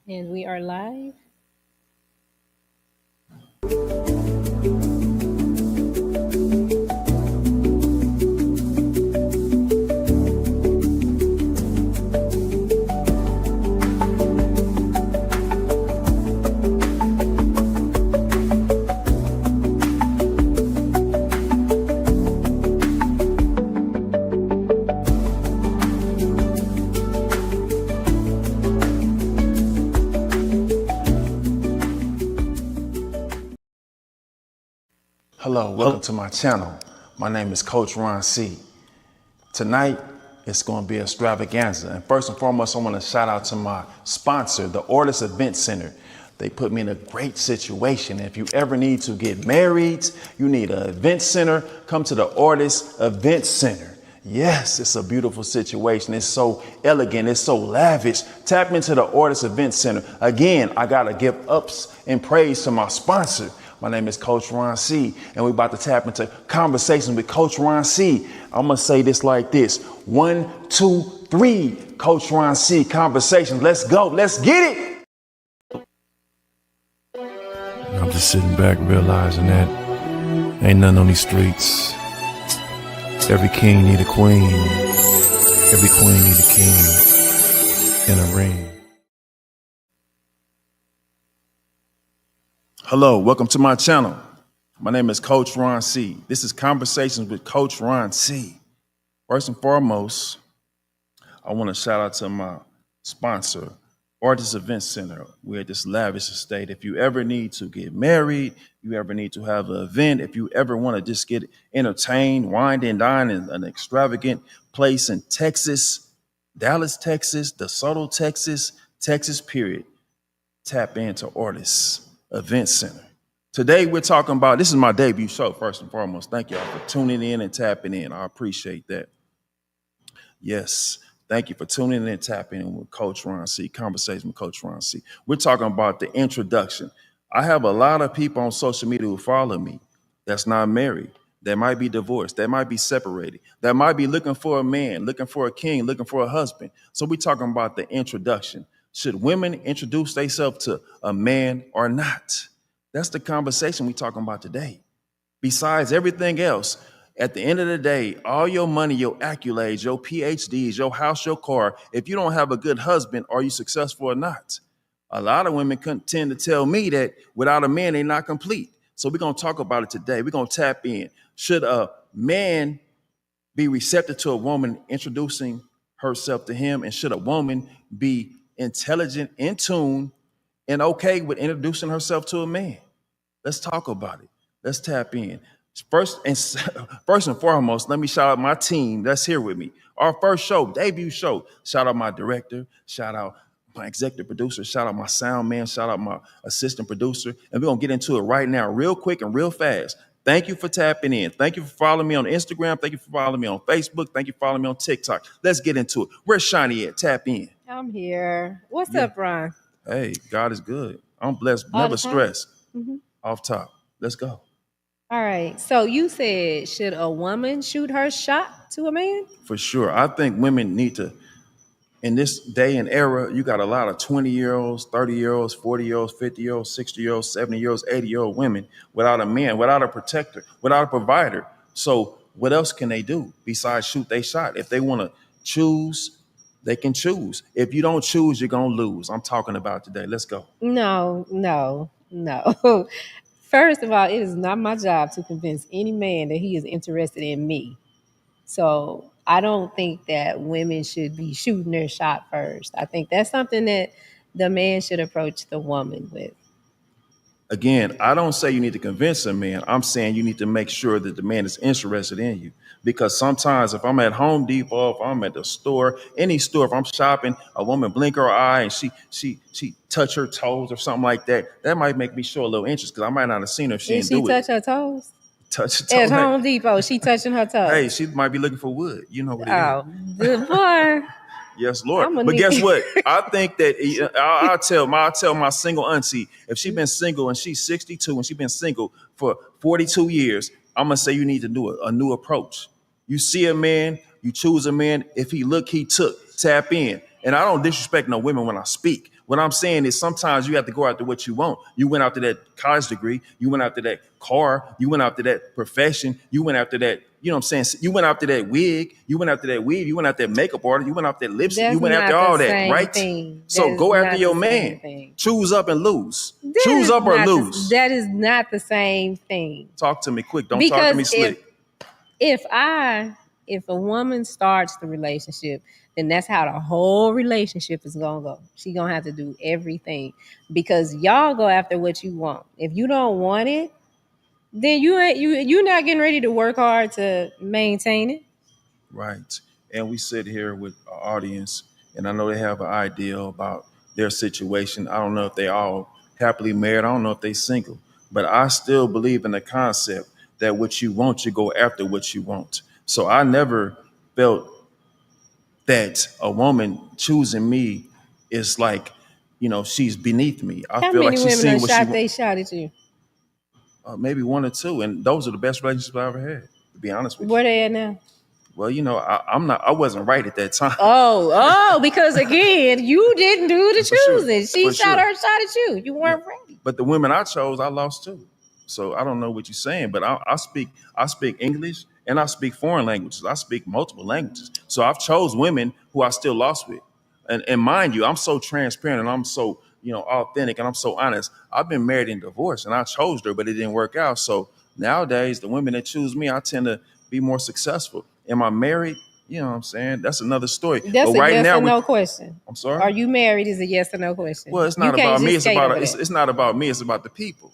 And we are live. Hello, welcome to my channel. My name is Coach Ron C. Tonight, it's going to be extravaganza. And first and foremost, I want to shout out to my sponsor, the Ortis Event Center. They put me in a great situation. If you ever need to get married, you need an event center, come to the Ortis Event Center. Yes, it's a beautiful situation. It's so elegant. It's so lavish. Tap into the Ortis Event Center. Again, I got to give ups and praise to my sponsor. My name is Coach Ron C, and we're about to tap into conversations with Coach Ron C. I'm going to say this like this. 1, 2, 3, Coach Ron C, conversations. Let's go. Let's get it. I'm just sitting back realizing that ain't nothing on these streets. Every king need a queen. Every queen need a king in a ring. Hello, welcome to my channel. My name is Coach Ron C. This is Conversations with Coach Ron C. First and foremost, I want to shout out to my sponsor, Ortis Event Center. We're at this lavish estate. If you ever need to get married, you ever need to have an event, if you ever want to just get entertained, wine and dine in an extravagant place in Texas, Dallas, Texas, DeSoto, Texas, period, tap into Ortis Event Center. Today, we're talking about, this is my debut show, first and foremost. Thank y'all for tuning in and tapping in. I appreciate that. Yes, thank you for tuning in and tapping in with Coach Ron C, Conversation with Coach Ron C. We're talking about the introduction. I have a lot of people on social media who follow me that's not married, that might be divorced, that might be separated, that might be looking for a man, looking for a king, looking for a husband. So we're talking about the introduction. Should women introduce themselves to a man or not? That's the conversation we're talking about today. Besides everything else, at the end of the day, all your money, your accolades, your PhDs, your house, your car, if you don't have a good husband, are you successful or not? A lot of women tend to tell me that without a man, they're not complete. So we're going to talk about it today. We're going to tap in. Should a man be receptive to a woman introducing herself to him? And should a woman be intelligent, in tune, and okay with introducing herself to a man? Let's talk about it. Let's tap in. First and foremost, let me shout out my team that's here with me. Our first show, debut show. Shout out my director. Shout out my executive producer. Shout out my sound man. Shout out my assistant producer. And we're going to get into it right now, real quick and real fast. Thank you for tapping in. Thank you for following me on Instagram. Thank you for following me on Facebook. Thank you for following me on TikTok. Let's get into it. Where's Shiny at? Tap in. I'm here. What's up, Ron? Hey, God is good. I'm blessed. All Never the time? stressed. Mm-hmm. Off top. Let's go. All right. So you said, should a woman shoot her shot to a man? For sure. I think women need to, in this day and era, you got a lot of 20-year-olds, 30-year-olds, 40-year-olds, 50-year-olds, 60-year-olds, 70-year-olds, 80-year-old women without a man, without a protector, without a provider. So what else can they do besides shoot their shot? If they want to choose, they can choose. If you don't choose, you're going to lose. I'm talking about today. Let's go. No. First of all, it is not my job to convince any man that he is interested in me. So I don't think that women should be shooting their shot first. I think that's something that the man should approach the woman with. Again, I don't say you need to convince a man. I'm saying you need to make sure that the man is interested in you. Because sometimes if I'm at Home Depot, if I'm at the store, any store, if I'm shopping, a woman blink her eye and she touch her toes or something like that, that might make me show a little interest because I might not have seen her if she Did didn't she do touch it. her toes? Touch her toes. At Home Depot, she touching her toes. Hey, she might be looking for wood. You know what it is. Oh, good boy. Yes, Lord. I'ma But need- guess what? I think that I'll tell my single auntie, if she's been single and she's 62 and she's been single for 42 years, I'm going to say you need to do a new approach. You see a man, you choose a man. If he look, he took. Tap in. And I don't disrespect no women when I speak. What I'm saying is sometimes you have to go after what you want. You went after that college degree. You went after that car. You went after that profession. You went after that, you know what I'm saying? You went after that wig. You went after that weave. You went after that makeup artist. You went after that lipstick. You That's went after not the all that, same right? thing. That So is go after not your the same man. thing. Choose up and lose. That Choose is up or not lose. that is not the same thing. Talk to me quick. Don't talk to Because me slick. if if a woman starts the relationship, then that's how the whole relationship is gonna go. She gonna have to do everything because y'all go after what you want. If you don't want it, then you're not getting ready to work hard to maintain it. Right. And we sit here with our audience, and I know they have an idea about their situation. I don't know if they all happily married. I don't know if they single. But I still believe in the concept that what you want, you go after what you want. So I never felt that a woman choosing me is like, she's beneath me. I How feel like many she's women seeing done what she shot wants. they shot at you? Maybe one or two. And those are the best relationships I ever had, to be honest with you. Where they at now? Well, I wasn't right at that time. Because again, you didn't do the For sure. choosing. She For shot sure. her shot at you. You Yeah. weren't ready. But the women I chose, I lost too. So I don't know what you're saying, but I speak English and I speak foreign languages. I speak multiple languages. So I've chose women who I still lost with. And mind you, I'm so transparent and I'm so, authentic and I'm so honest. I've been married and divorced and I chose her, but it didn't work out. So nowadays, the women that choose me, I tend to be more successful. Am I married? You know what I'm saying? That's another story. That's But a right yes now, or no question. I'm sorry. Are you married is a yes or no question. Well, it's You not can't about me. just It's skate about over it's, that. it's not about me. It's about the people.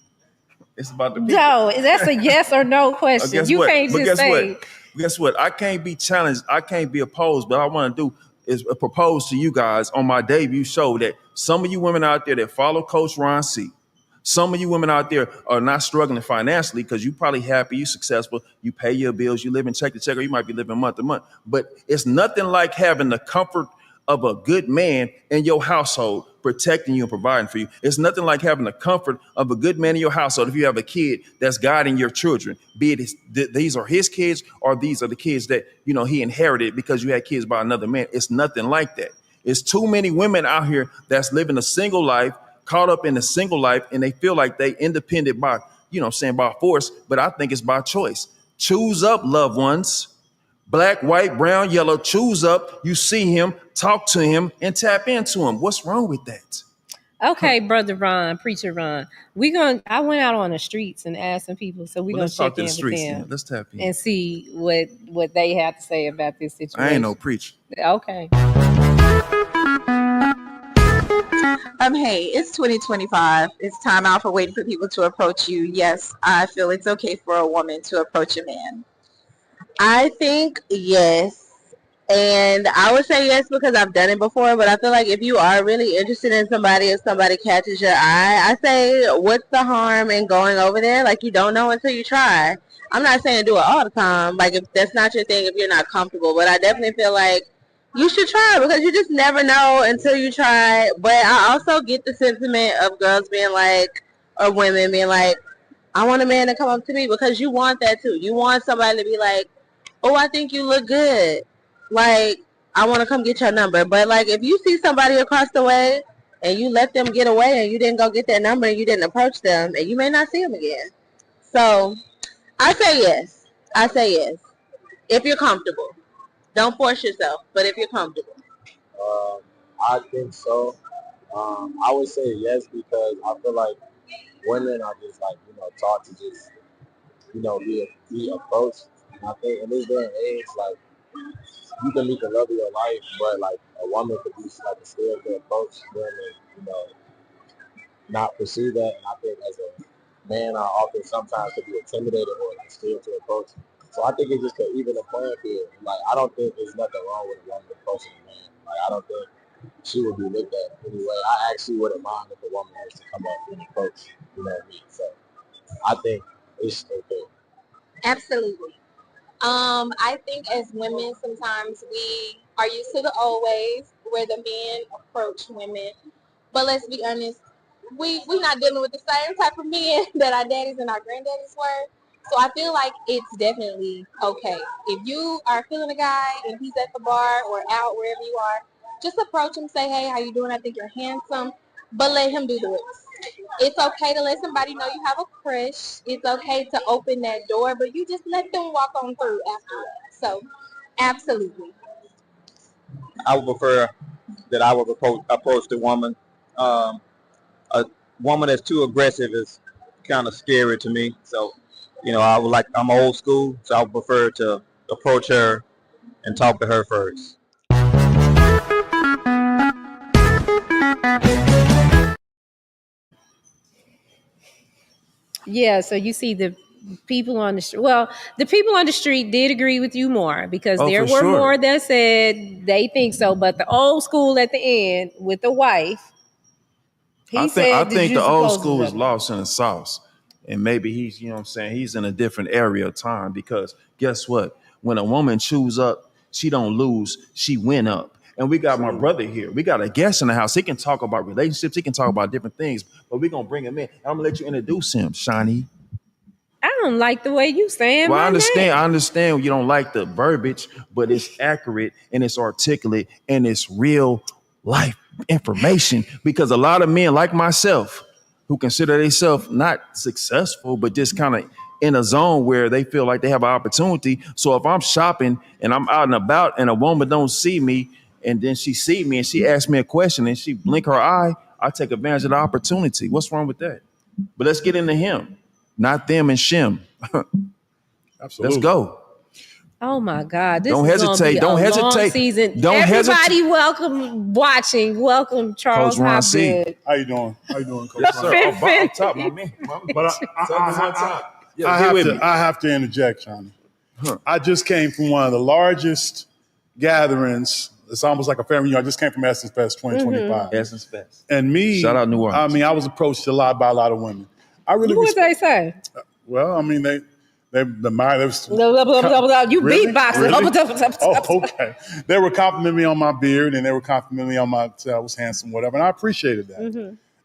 It's about the people. No, that's a yes or no question. Guess You what? can't But just guess what? say, Guess what? I can't be challenged. I can't be opposed. But I want to do is propose to you guys on my debut show that some of you women out there that follow Coach Ron C. Some of you women out there are not struggling financially because you probably happy, you successful, you pay your bills, you live in check to check, or you might be living month to month. But it's nothing like having the comfort of a good man in your household protecting you and providing for you. It's nothing like having the comfort of a good man in your household if you have a kid that's guiding your children, be it these are his kids or these are the kids that he inherited because you had kids by another man. It's nothing like that. It's too many women out here that's living a single life, caught up in a single life, and they feel like they independent by, by force, but I think it's by choice. Choose up, loved ones. Black, white, brown, yellow, choose up. You see him, talk to him, and tap into him. What's wrong with that? okay, brother Ron, preacher Ron, I went out on the streets and asked some people, so we're Well, gonna let's talk check to the in with streets then. them Let's tap in. and see what they have to say about this I ain't no situation. preacher. Okay. Hey, it's 2025. It's time out for waiting for people to approach you. Yes, I feel it's okay for a woman to approach a man. I think yes. And I would say yes because I've done it before, but I feel like if you are really interested in somebody, if somebody catches your eye, I say, what's the harm in going over there? Like, you don't know until you try. I'm not saying do it all the time. Like, if that's not your thing, if you're not comfortable, but I definitely feel like you should try because you just never know until you try. But I also get the sentiment of girls being like, or women being like, I want a man to come up to me because you want that too. You want somebody to be like, oh, I think you look good. Like, I want to come get your number. But, like, if you see somebody across the way and you let them get away and you didn't go get their number and you didn't approach them, and you may not see them again. So, I say yes. I say yes. If you're comfortable. Don't force yourself, but if you're comfortable. Um, I think so. I would say yes because I feel like women are just like taught to just be approached. And I think in this day and age, like you can meet the love of your life, but like a woman could be like scared to approach them and not pursue that. And I think as a man, I often sometimes could be intimidated or like scared to approach. So I think it's just an even a playing field. Like I don't think there's nothing wrong with a woman approaching a man. Like I don't think she would be looked at anyway. I actually wouldn't mind if a woman was to come up and approach, me. So I think it's okay. Absolutely. I think as women, sometimes we are used to the old ways where the men approach women. But let's be honest, we not dealing with the same type of men that our daddies and our granddaddies were. So I feel like it's definitely okay. If you are feeling a guy and he's at the bar or out wherever you are, just approach him, say, hey, how you doing? I think you're handsome, but let him do the rest. It's okay to let somebody know you have a crush. It's okay to open that door, but you just let them walk on through after that. So, absolutely. I would prefer that I would approach the woman. A woman that's too aggressive is kind of scary to me. So, I'm old school, so I would prefer to approach her and talk to her first. Yeah, so you see the people on the street. Well, the people on the street did agree with you more because Oh, there for were sure. more that said they think so. But the old school at the end with the wife, I he think said that the you're old supposed to school is double. lost in the sauce. And maybe he's, you know what I'm saying, he's in a different area of time because guess what? When a woman chews up, she don't lose, she win up. And we got my brother here. We got a guest in the house. He can talk about relationships, he can talk about different things, but we're gonna bring him in. I'm gonna let you introduce him, Shawnee. I don't like the way you saying Well, my I name. understand you don't like the verbiage, but it's accurate and it's articulate and it's real life information because a lot of men like myself who consider themselves not successful, but just kind of in a zone where they feel like they have an opportunity. So if I'm shopping and I'm out and about and a woman don't see me and then she see me and she asks me a question and she blink her eye, I take advantage of the opportunity. What's wrong with that? But let's get into him, not them and Shem. Let's Absolutely. go. Oh my God, this Don't is gonna be hesitate. a Don't long hesitate. season. Don't hesitate. Everybody, welcome watching. Welcome, Coach Charles Ron C. Hopgood. How you doing? How you doing, Coach? Yes, Ron? sir. Fin- Up top, my man. But Yeah, get with me. I have to interject, Johnny. I just came from one of the largest gatherings. It's almost like a family. I just came from Essence Fest 2025. Essence Fest. And me, Shout out New Orleans. I mean, I was approached a lot by a lot of women. I really What they say? Well, I mean, they the mind was Blah, blah, blah, blah, blah. You Really? beatboxing. Really? Oh, okay. They were complimenting me on my beard and they were complimenting me on my I was handsome, whatever, and I appreciated that.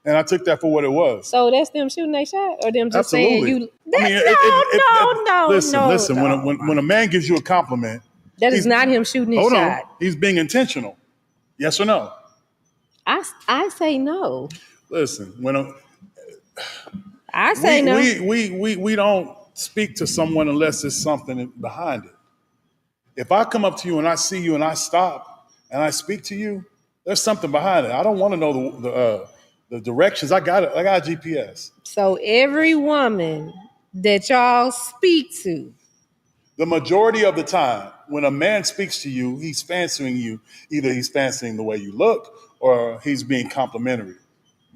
And I took that for what it was. So that's them shooting their shot, or them just Absolutely. saying you? I mean, listen. When a man gives you a compliment, That is he's- not him shooting his hold shot. on, he's being intentional. Yes or no? I say no. Listen, when I say no. we don't speak to someone unless there's something behind it. If I come up to you and I see you and I stop and I speak to you, there's something behind it. I don't want to know the directions. I got it. I got a GPS. So every woman that y'all speak to, The majority of the time, when a man speaks to you, he's fancying you. Either he's fancying the way you look or he's being complimentary.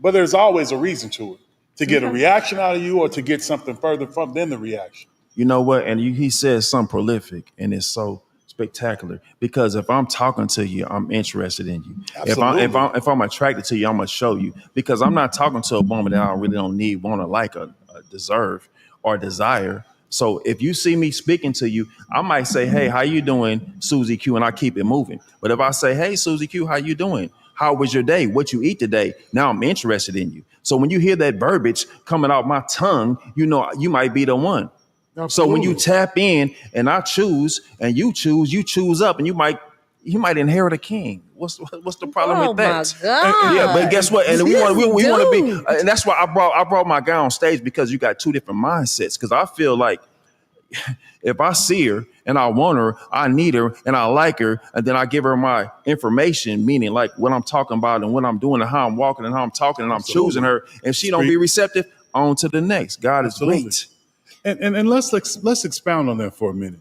But there's always a reason to it. To get a reaction out of you or to get something further from than the reaction. You know what? And he says something prolific and it's so spectacular because if I'm talking to you, I'm interested in you. Absolutely. If I'm attracted to you, I'm gonna show you because I'm not talking to a woman that I really don't need, want to like, or deserve, or desire. So if you see me speaking to you, I might say, "Hey, how you doing, Susie Q?" and I keep it moving. But if I say, "Hey, Susie Q, how you doing? How was your day? What you eat today?" Now I'm interested in you. So when you hear that verbiage coming out my tongue, you know you might be the one. Absolutely. So when you tap in and I choose and you choose up, and you might inherit a king. What's the problem oh with that? my God. Yeah, but guess what? And we This want to be, dude. and that's why I brought my guy on stage because you got two different mindsets. Because I feel like if I see her and I want her, I need her and I like her, and then I give her my information, meaning like what I'm talking about and what I'm doing and how I'm walking and how I'm talking and I'm choosing her. If she don't be receptive, on to the next. God is Absolutely. great. And let's expound on that for a minute.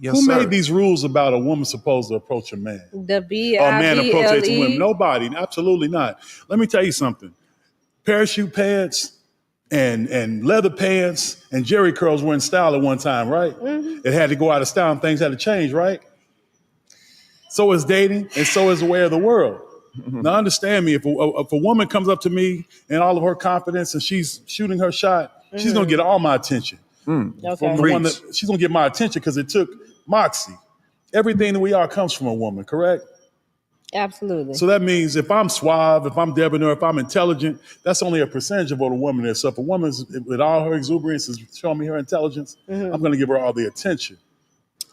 Yes, Who sir. made these rules about a woman supposed to approach a man? The Or a man approaches women? BIBLE. Nobody. Absolutely not. Let me tell you something. Parachute pants and leather pants and jerry curls were in style at one time, right? It had to go out of style and things had to change, right? So is dating and so is the way of the world. Now understand me, if a woman comes up to me in all of her confidence and she's shooting her shot, she's gonna get all my attention. Okay. From the one that she's gonna get my attention because it took moxie. Everything that we are comes from a woman, correct? Absolutely. So that means if I'm suave, if I'm debonair, if I'm intelligent, that's only a percentage of what a woman is. So if a woman's with all her exuberance is showing me her intelligence, I'm going to give her all the attention.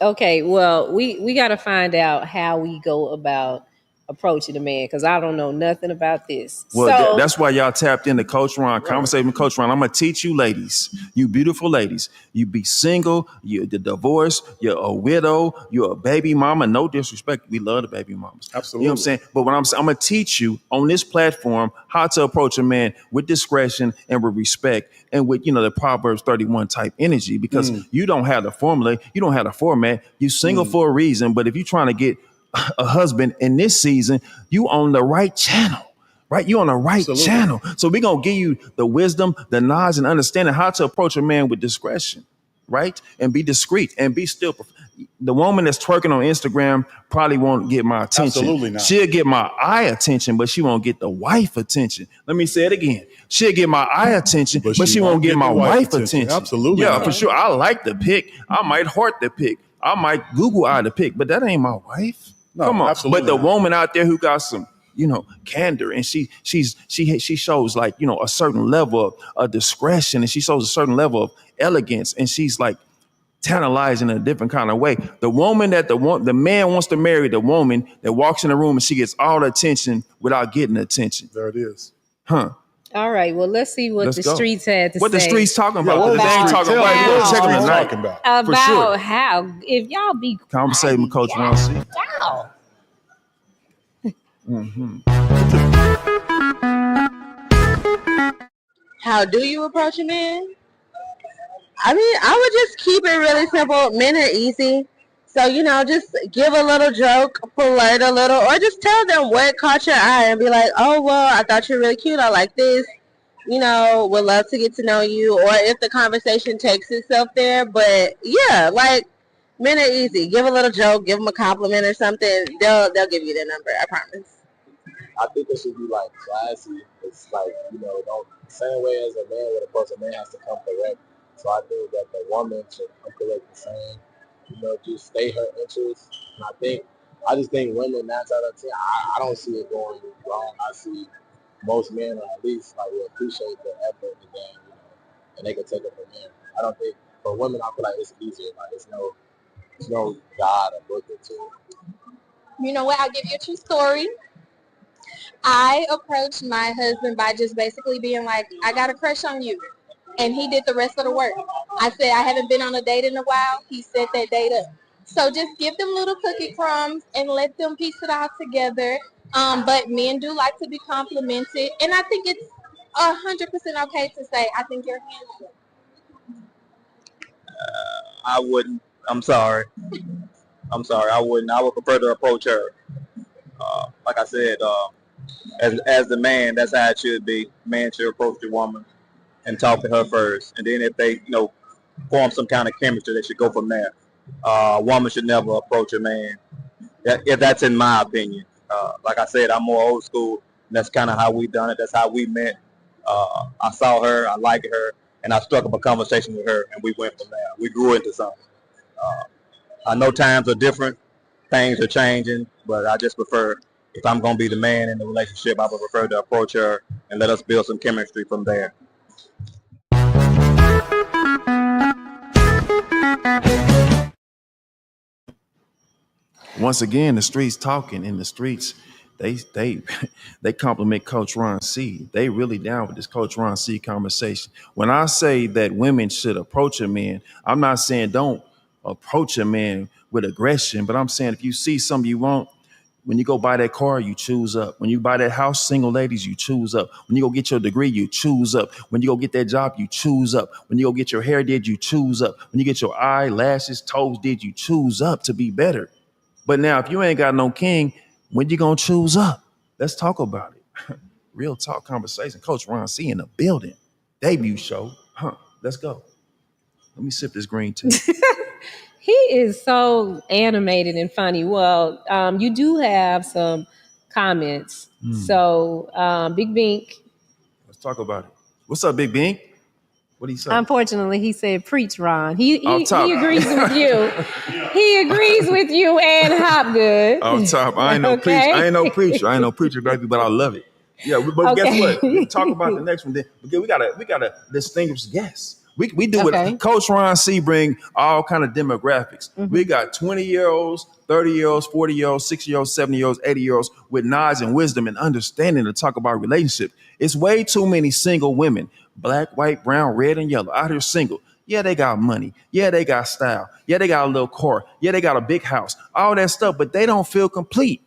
Okay, well, we got to find out how we go about approaching a man because I don't know nothing about this. Well, So that's why y'all tapped into Coach Ron. Conversation with Coach Ron. I'm gonna teach you, ladies, you beautiful ladies. You be single, you're the divorce, you're a widow, you're a baby mama. No disrespect, we love the baby mamas. Absolutely. You know what I'm saying? But what I'm saying, I'm gonna teach you on this platform how to approach a man with discretion and with respect and with the Proverbs 31 type energy because you don't have the formula, you don't have the format. You single for a reason, but if you're trying to get a husband in this season, you on the right channel. Right, you on the right channel. So we're gonna give you the wisdom, the knowledge, and understanding how to approach a man with discretion, right? And be discreet and be still. The woman that's twerking on Instagram probably won't get my attention. Absolutely not. She'll get my eye attention, but she won't get the wife attention. Let me say it again. She'll get my eye attention, but she won't get my wife attention. Absolutely. Yeah, not. for sure. I like the pic. I might heart the pic. I might Google eye the pic, but that ain't my wife. No, come on. absolutely But the not. woman out there who got some, candor, and she shows like a certain level of discretion, and she shows a certain level of elegance, and she's like tantalizing in a different kind of way. The woman that the man wants to marry, the woman that walks in the room and she gets all the attention without getting attention. There it is. Huh? all right, well, let's see what Let's the go. streets had to What say. the streets talking about? Yeah, What what the the they ain't streets talking tell about? me We'll what check the them streets tonight. talking about. About For sure. how, if y'all be Conversation with Coach Ron C. wow. How do you approach a man? I mean, I would just keep it really simple. Men are easy. So, just give a little joke, flirt a little, or just tell them what caught your eye and be like, oh, well, I thought you were really cute. I like this. Would love to get to know you. Or if the conversation takes itself there. But, yeah, men are easy. Give a little joke, give them a compliment or something. They'll give you their number, I promise. I think it should be classy. It's don't same way as a man would approach a man has to come correct. So I think that the woman should come correct the same. Just stay her interest. And I just think women 9 out of 10. I don't see it going wrong. I see most men, or at least will appreciate the effort and then and they can take it from there. I don't think for women I feel like it's easier. It's no God or book it to it. You know what? I'll give you a true story. I approached my husband by just basically being like, I got a crush on you. And he did the rest of the work. I said, I haven't been on a date in a while. He set that date up. So just give them little cookie crumbs and let them piece it all together. But men do like to be complimented. And I think it's 100% okay to say, I think you're handsome. I wouldn't. I'm sorry. I wouldn't. I would prefer to approach her. Like I said, as the man, that's how it should be. Man should approach the woman and talk to her first, and then if they, form some kind of chemistry, they should go from there. A woman should never approach a man. If that's in my opinion. Like I said, I'm more old school. And that's kind of how we done it. That's how we met. I saw her, I liked her, and I struck up a conversation with her, and we went from there. We grew into something. I know times are different, things are changing, but I just prefer, if I'm going to be the man in the relationship, I would prefer to approach her and let us build some chemistry from there. Once again, the streets talking. In the streets, they compliment Coach Ron C. They really down with this Coach Ron C conversation. When I say that women should approach a man, I'm not saying don't approach a man with aggression, but I'm saying if you see something you want, when you go buy that car, you choose up. When you buy that house, single ladies, you choose up. When you go get your degree, you choose up. When you go get that job, you choose up. When you go get your hair did, you choose up. When you get your eyelashes, toes did, you choose up to be better. But now, if you ain't got no king, when you gonna choose up? Let's talk about it. Real talk conversation. Coach Ron C in the building. Debut show. Let's go. Let me sip this green tea. He is so animated and funny. Well, you do have some comments. So, Big Bink, Let's talk about it. What's up, Big Bink? What do you say? unfortunately, he said, preach, Ron. He top. agrees with you. He agrees with you and Hopgood. Off top. I ain't no preacher. I ain't no preacher, baby, but I love it. Yeah, but Okay. guess what? We'll talk about the next one then. Because we got a distinguished guest. We do Okay. it. Coach Ron C bring all kind of demographics. We got 20-year-olds, 30-year-olds, 40-year-olds, 60-year-olds, 70-year-olds, 80-year-olds with knowledge and wisdom and understanding to talk about relationships. It's way too many single women, black, white, brown, red, and yellow, out here single. Yeah, they got money. Yeah, they got style. Yeah, they got a little car. Yeah, they got a big house. All that stuff, but they don't feel complete.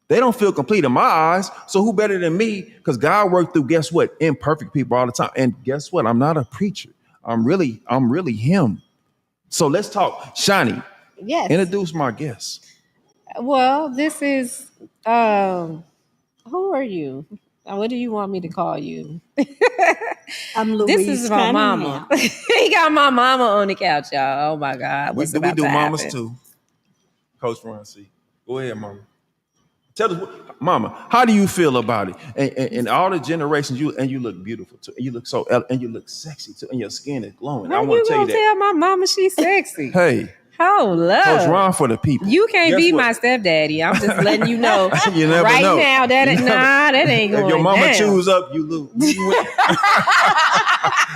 They don't feel complete in my eyes. So who better than me? Because God worked through, guess what? Imperfect people all the time. And guess what? I'm not a preacher. I'm really him. So let's talk. Shani, Yes. introduce my guest. Well, this is who are you? What do you want me to call you? I'm This Louise is my Cunningham. mama. He got my mama on the couch, y'all. Oh my God. We What's do about to mamas happen? too. Coach Ron C. Go ahead, mama. Tell us, mama, how do you feel about it? And all the generations, you look beautiful too. And you look and you look sexy too. And your skin is glowing. I How want you to tell you gonna that. tell my mama she's sexy? Hey, Hold up. Coach Ron for the people. You can't Guess be what? my stepdaddy. I'm just letting you know. You never right know. now, that ain't going If your mama down. chews up, you lose. You win.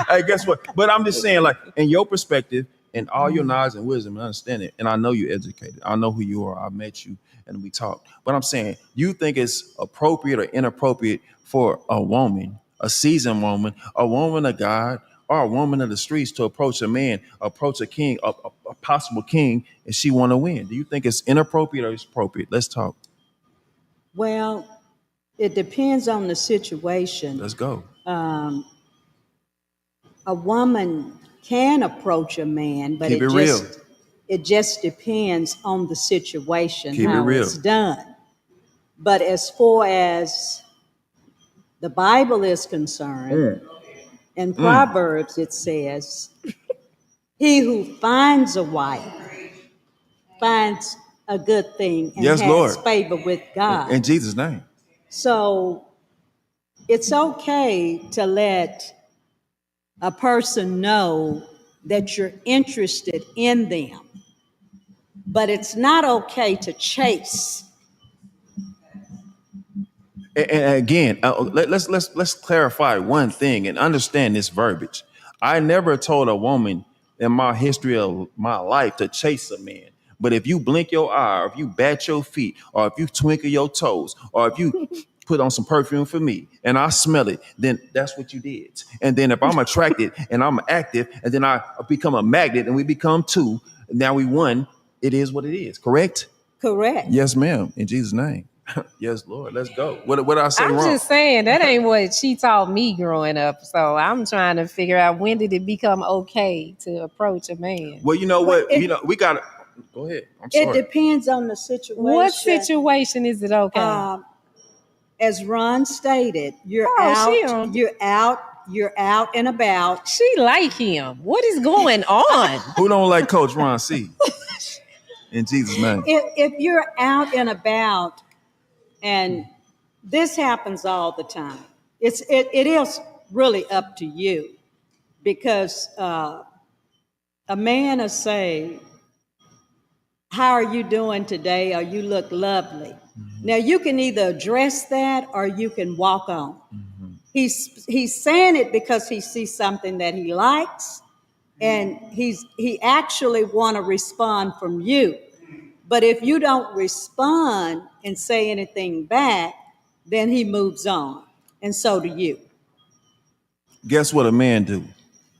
Hey, guess what? But I'm just saying, like, in your perspective and all your knowledge and wisdom and understanding, and I know you're educated. I know who you are. I met you and we talked. But I'm saying, you think it's appropriate or inappropriate for a woman, a seasoned woman, a woman of God, or a woman of the streets to approach a man, approach a king, a possible king, and she want to win? Do you think it's inappropriate or it's appropriate? Let's talk. Well, it depends on the situation. Let's go. A woman can approach a man, but Keep it real. it just depends on the situation, Keep it how real. it's done. But as far as the Bible is concerned, in Proverbs it says, he who finds a wife finds a good thing and Yes, has Lord. favor with God. In Jesus' name. So it's okay to let a person know that you're interested in them, but it's not okay to chase. And again, let's clarify one thing and understand this verbiage. I never told a woman in my history of my life to chase a man. But if you blink your eye, or if you bat your feet, or if you twinkle your toes, or if you put on some perfume for me and I smell it, then that's what you did. And then if I'm attracted and I'm active, and then I become a magnet and we become two, now we won. It is what it is. Correct? Correct. Yes, ma'am. In Jesus' name. Yes, Lord. Let's go. What did I say I'm wrong? just saying that ain't what she taught me growing up. So I'm trying to figure out, when did it become okay to approach a man? Well, you know what? Well, We got to go ahead. I'm It sorry. depends on the situation. What situation is it okay? As Ron stated, you're Oh, out and about. She like him. What is going on? Who don't like Coach Ron C? In Jesus' name. If you're out and about, and this happens all the time, it is really up to you, because a man will say, how are you doing today? Or you look lovely. Now you can either address that or you can walk on. He's saying it because he sees something that he likes, and he actually want to respond from you. But if you don't respond and say anything back, then he moves on, and so do you. Guess what a man do?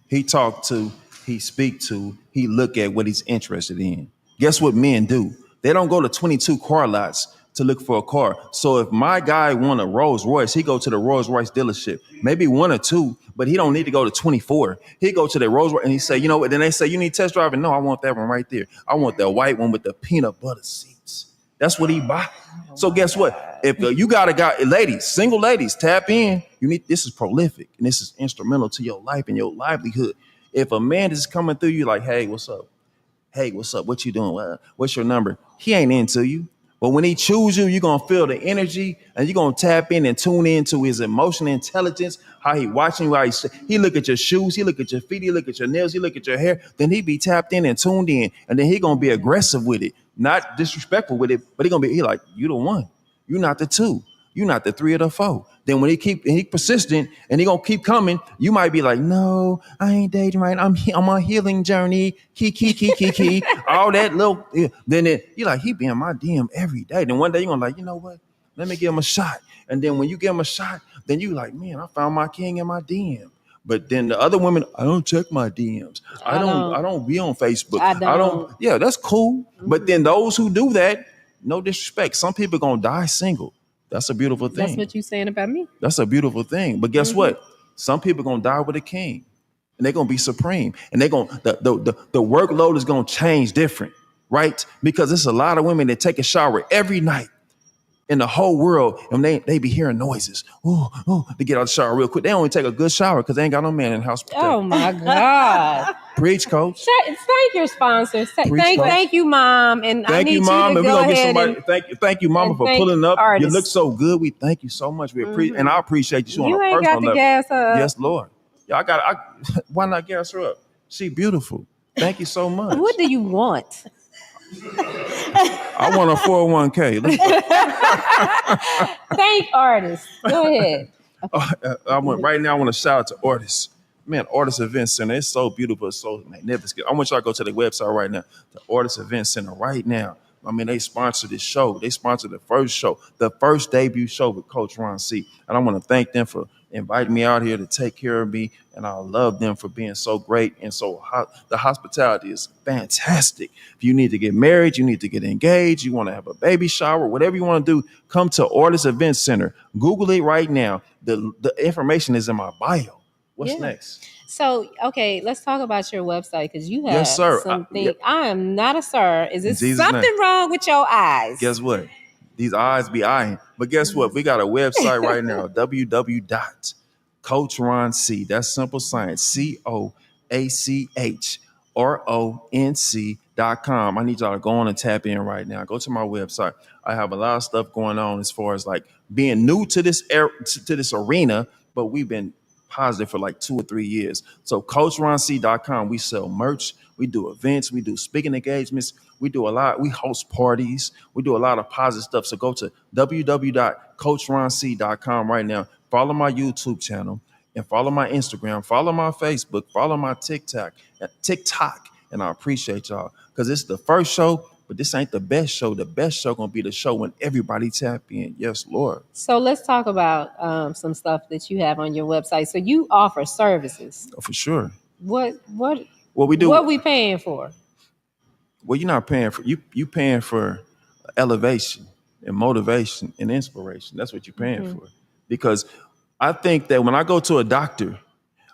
He talk to, he speak to, he look at what he's interested in. Guess what men do? They don't go to 22 car lots to look for a car. So if my guy want a Rolls Royce, he go to the Rolls Royce dealership, maybe one or two, but he don't need to go to 24. He go to the Rolls Royce and he say, you know what? Then they say, you need test drive. And no, I want that one right there. I want the white one with the peanut butter seats. That's what he buy. So guess what? If you got a guy, ladies, single ladies, tap in. This is prolific and this is instrumental to your life and your livelihood. If a man is coming through you like, hey, what's up? Hey, what's up? What you doing? What's your number? He ain't into you. But when he choose you, you're going to feel the energy and you're going to tap in and tune into his emotional intelligence, how he watching you, he look at your shoes, he look at your feet, he look at your nails, he look at your hair. Then he be tapped in and tuned in. And then he going to be aggressive with it, not disrespectful with it, but he like, you the one. You not the two. You not the three or the four. Then when he persistent and he gonna keep coming, you might be like, no, I ain't dating right. I'm on my healing journey. Key. All that little. Then you're like, he be in my DM every day. Then one day you're gonna like, you know what? Let me give him a shot. And then when you give him a shot, then you like, man, I found my king in my DM. But then the other women, I don't check my DMs. I don't be on Facebook. I don't. Yeah, that's cool. Mm-hmm. But then those who do that, no disrespect. Some people gonna die single. That's a beautiful thing. That's what you saying about me. That's a beautiful thing. But guess what? Some people gonna die with a king, and they're gonna be supreme, and they're gonna the workload is gonna change different, right? Because there's a lot of women that take a shower every night in the whole world, and they be hearing noises. They get out of the shower real quick. They only take a good shower because they ain't got no man in the house. Oh my God! Preach, coach. Thank your sponsors. Thank you, Mom. And thank you, Mom. And we're gonna get somebody. Thank you, Mama, for pulling up. Artists. You look so good. We thank you so much. We appreciate, and I appreciate you on a personal level. You ain't got to gas her up. Yes, Lord. Yeah, why not gas her up? She beautiful. Thank you so much. What do you want? I want a 401k. Thank artists. Go ahead. I want to shout out to artists. Man, Artist Event Center. It's so beautiful. It's so magnificent. I want y'all to go to the website right now. The Artist Event Center right now. I mean, they sponsored this show. They sponsored the first show, the first debut show with Coach Ron C. And I want to thank them for inviting me out here to take care of me. And I love them for being so great and so hot. The hospitality is fantastic. If you need to get married, you need to get engaged, you want to have a baby shower, whatever you want to do, come to Artist Event Center. Google it right now. The information is in my bio. What's next? So, okay, let's talk about your website because you have something. I am not a sir. Is there something wrong with your eyes? Guess what? These eyes be eyeing. But guess what? We got a website right now, www.CoachRonC. That's simple science, CoachRonC.com. I need y'all to go on and tap in right now. Go to my website. I have a lot of stuff going on as far as like being new to this to this arena, but we've been positive for like 2 or 3 years. So CoachRonC.com, we sell merch, we do events, we do speaking engagements, we do a lot, we host parties, we do a lot of positive stuff. So go to www.CoachRonC.com right now. Follow my YouTube channel and follow my Instagram, follow my Facebook, follow my TikTok, and I appreciate y'all because it's the first show. But this ain't the best show. The best show gonna be the show when everybody tap in. Yes, Lord. So let's talk about some stuff that you have on your website. So you offer services. Oh, for sure. What we do? What we paying for? Well, you're not paying for you paying for elevation and motivation and inspiration. That's what you're paying for. Because I think that when I go to a doctor,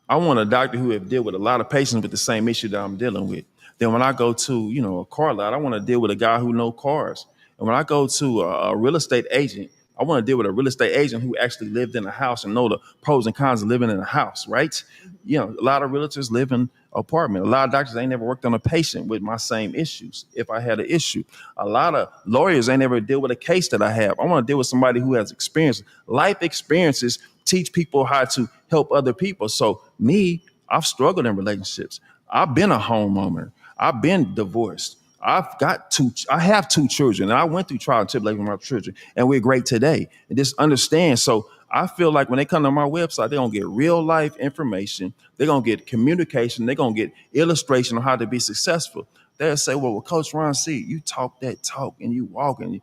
I want a doctor who have dealt with a lot of patients with the same issue that I'm dealing with. Then when I go to, a car lot, I want to deal with a guy who knows cars. And when I go to a real estate agent, I want to deal with a real estate agent who actually lived in a house and know the pros and cons of living in a house, right? A lot of realtors live in an apartment. A lot of doctors ain't never worked on a patient with my same issues if I had an issue. A lot of lawyers ain't never deal with a case that I have. I want to deal with somebody who has experience. Life experiences teach people how to help other people. So me, I've struggled in relationships. I've been a homeowner. I've been divorced. I have 2 children, and I went through trial and tribulation with my children, and we're great today. And just understand. So I feel like when they come to my website, they're going to get real life information. They're going to get communication. They're going to get illustration on how to be successful. They'll say, well, Coach Ron C., you talk that talk and you walk and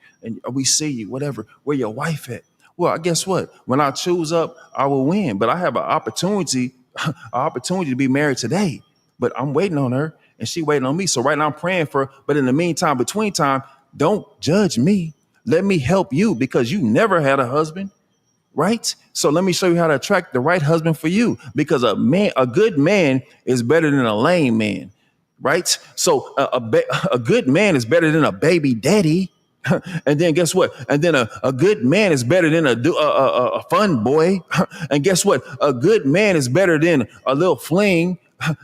we see you, whatever, where your wife at? Well, guess what? When I choose up, I will win. But I have an opportunity to be married today. But I'm waiting on her and she waiting on me. So right now I'm praying for her. But in the meantime, between time, don't judge me. Let me help you because you never had a husband, right? So let me show you how to attract the right husband for you because a good man is better than a lame man, right? So a good man is better than a baby daddy. And then guess what? And then a good man is better than a fun boy. And guess what? A good man is better than a little fling.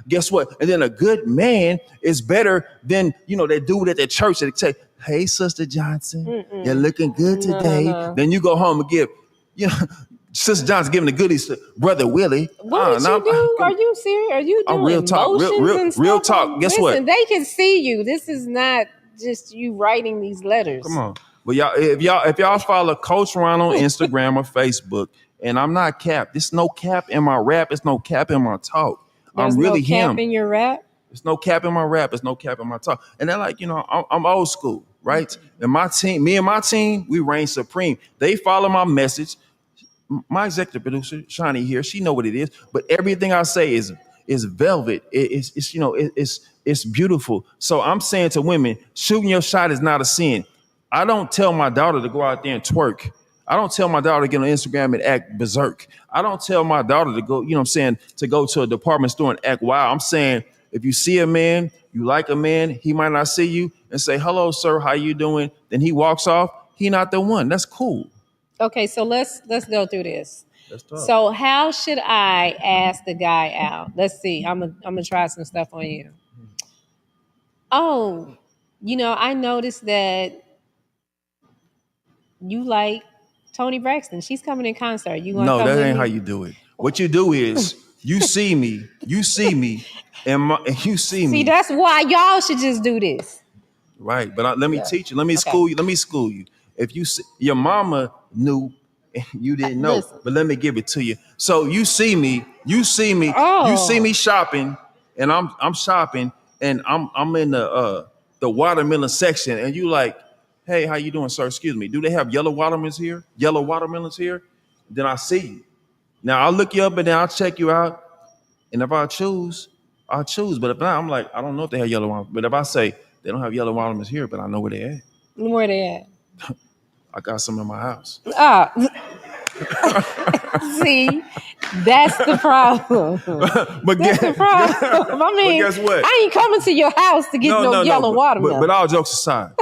Guess what? And then a good man is better than, that dude at the church that say, hey, Sister Johnson, you're looking good today. No. Then you go home and give, Sister Johnson giving the goodies to Brother Willie. What did you do? Are you serious? Are you doing real talk? Real talk. Guess what? They can see you. This is not just you writing these letters. Come on. Well, y'all, if y'all follow Coach Ron on Instagram or Facebook, And I'm not cap. There's no cap in my rap. There's no cap in my talk. There's I'm no really cap him. in your rap. There's no cap in my rap. There's no cap in my talk. And they're like, I'm old school, right? And my team, me and my team, we reign supreme. They follow my message. My executive producer, Shani here, she know what it is. But everything I say is velvet. It's beautiful. So I'm saying to women, shooting your shot is not a sin. I don't tell my daughter to go out there and twerk. I don't tell my daughter to get on Instagram and act berserk. I don't tell my daughter to go, to go to a department store and act wild. I'm saying if you see a man, you like a man, he might not see you and say, hello, sir, how you doing? Then he walks off. He not the one. That's cool. Okay, so let's go through this. Let's talk. So how should I ask the guy out? Let's see. I'm gonna try some stuff on you. Oh, I noticed that you like Tony Braxton. She's coming in concert. You want to No, come that with ain't me? how you do it. What you do is you see me, and you see me. See, that's why y'all should just do this. Right, but let me teach you. Let me Okay. school you. Let me school you. If you see, your mama knew and you didn't know, Listen. but let me give it to you. So you see me, you see Oh. me shopping, and I'm shopping, and I'm in the watermelon section, and you like, hey, how you doing, sir? Excuse me. Do they have yellow watermelons here? Yellow watermelons here? Then I see you. Now I'll look you up and then I'll check you out. And if I choose, I'll choose. But if not, I'm like, I don't know if they have yellow watermelons. But if I say they don't have yellow watermelons here, but I know where they at. Where they at? I got some in my house. Ah. See, that's the problem. But That's the problem. I mean, guess what? I ain't coming to your house to get no yellow watermelon. But all jokes aside,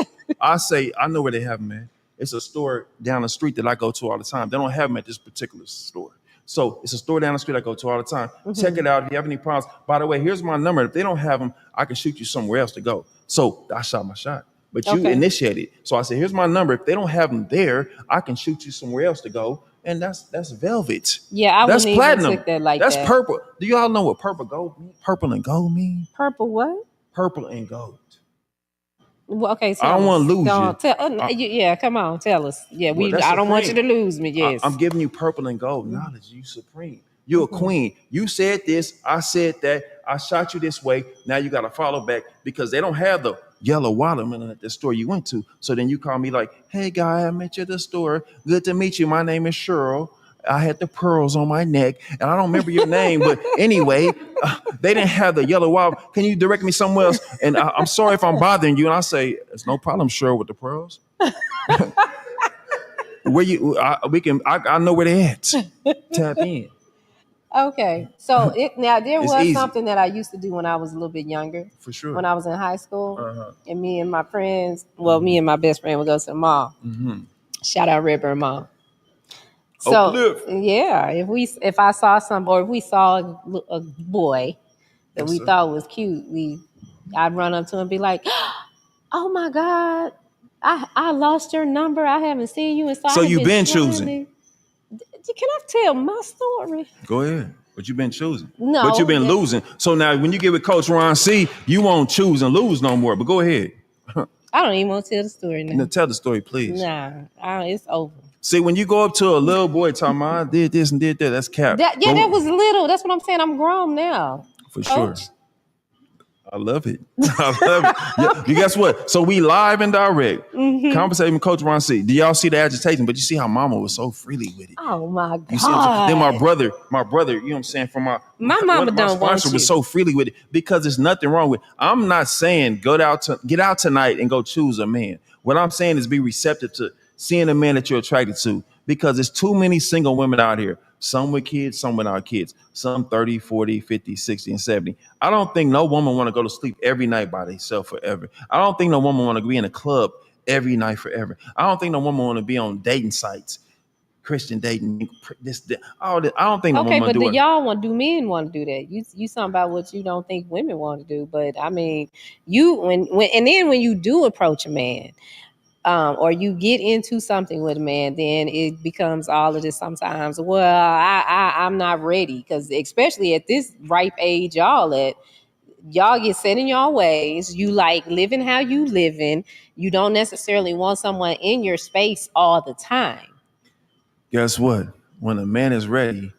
I say I know where they have them, man. It's a store down the street that I go to all the time. They don't have them at this particular store. So it's a store down the street I go to all the time. Mm-hmm. Check it out. If you have any problems, by the way, here's my number. If they don't have them, I can shoot you somewhere else to go. So I shot my shot. But you Okay. initiated. So I said, here's my number. If they don't have them there, I can shoot you somewhere else to go. And that's velvet. Yeah, I That's wouldn't even platinum. take that like that's that. purple. Do y'all know what purple and gold mean? Purple what? Purple and gold. Well, okay, I don't want to lose you. Yeah, come on, tell us. Yeah, Well, that's I don't want you supreme. to lose me. Yes. I'm giving you purple and gold knowledge. You supreme. You're a queen. You said this. I said that. I shot you this way. Now you got to follow back because they don't have the yellow watermelon at the store you went to. So then you call me like, hey, guy, I met you at the store. Good to meet you. My name is Cheryl. I had the pearls on my neck, and I don't remember your name, but anyway, they didn't have the yellow watermelon. Can you direct me somewhere else? And I'm sorry if I'm bothering you. And I say, it's no problem, Cheryl, with the pearls. Where you? I know where they at. Tap in. Okay, so now there It's was easy. something that I used to do when I was a little bit younger. For sure. When I was in high school, Uh-huh. and me and my friends, me and my best friend would go to the mall. Mm-hmm. Shout out Redbird Mall. So Uplift. yeah, if I saw some, or if we saw a boy that Yes, we sir. thought was cute, I'd run up to him and be like, "Oh my God, I lost your number. I haven't seen you." And So I had you've been trying choosing. Can I tell my story? Go ahead. But you've been choosing. No, But you've been yeah. losing. So now when you get with Coach Ron C, you won't choose and lose no more. But go ahead. I don't even want to tell the story now. Now, tell the story, please. Nah, it's over. See, when you go up to a little boy talking about, I did this and did that, that's cap. That was little. That's what I'm saying. I'm grown now. For Coach. sure. I love it. I love it. Yeah, you guess what? So we live and direct. Mm-hmm. Conversating with Coach Ron C. Do y'all see the agitation? But you see how Mama was so freely with it. Oh my God. You see what I'm saying? Then my brother, you know what I'm saying? From My one mama of my don't want sponsors you. was so freely with it because there's nothing wrong with it. I'm not saying get out tonight and go choose a man. What I'm saying is be receptive to seeing a man that you're attracted to because there's too many single women out here. Some with kids, some without kids. Some 30, 40, 50, 60, and 70. I don't think no woman want to go to sleep every night by themselves forever. I don't think no woman want to be in a club every night forever. I don't think no woman want to be on dating sites, Christian dating, all that. I don't think no Okay, woman but do it. do men want to do that? You talking about what you don't think women want to do, but I mean, when you do approach a man, or you get into something with a man, then it becomes all of this sometimes. Well, I'm not ready because especially at this ripe age y'all get set in your ways. You like living how you living. You don't necessarily want someone in your space all the time. Guess what? when a man is ready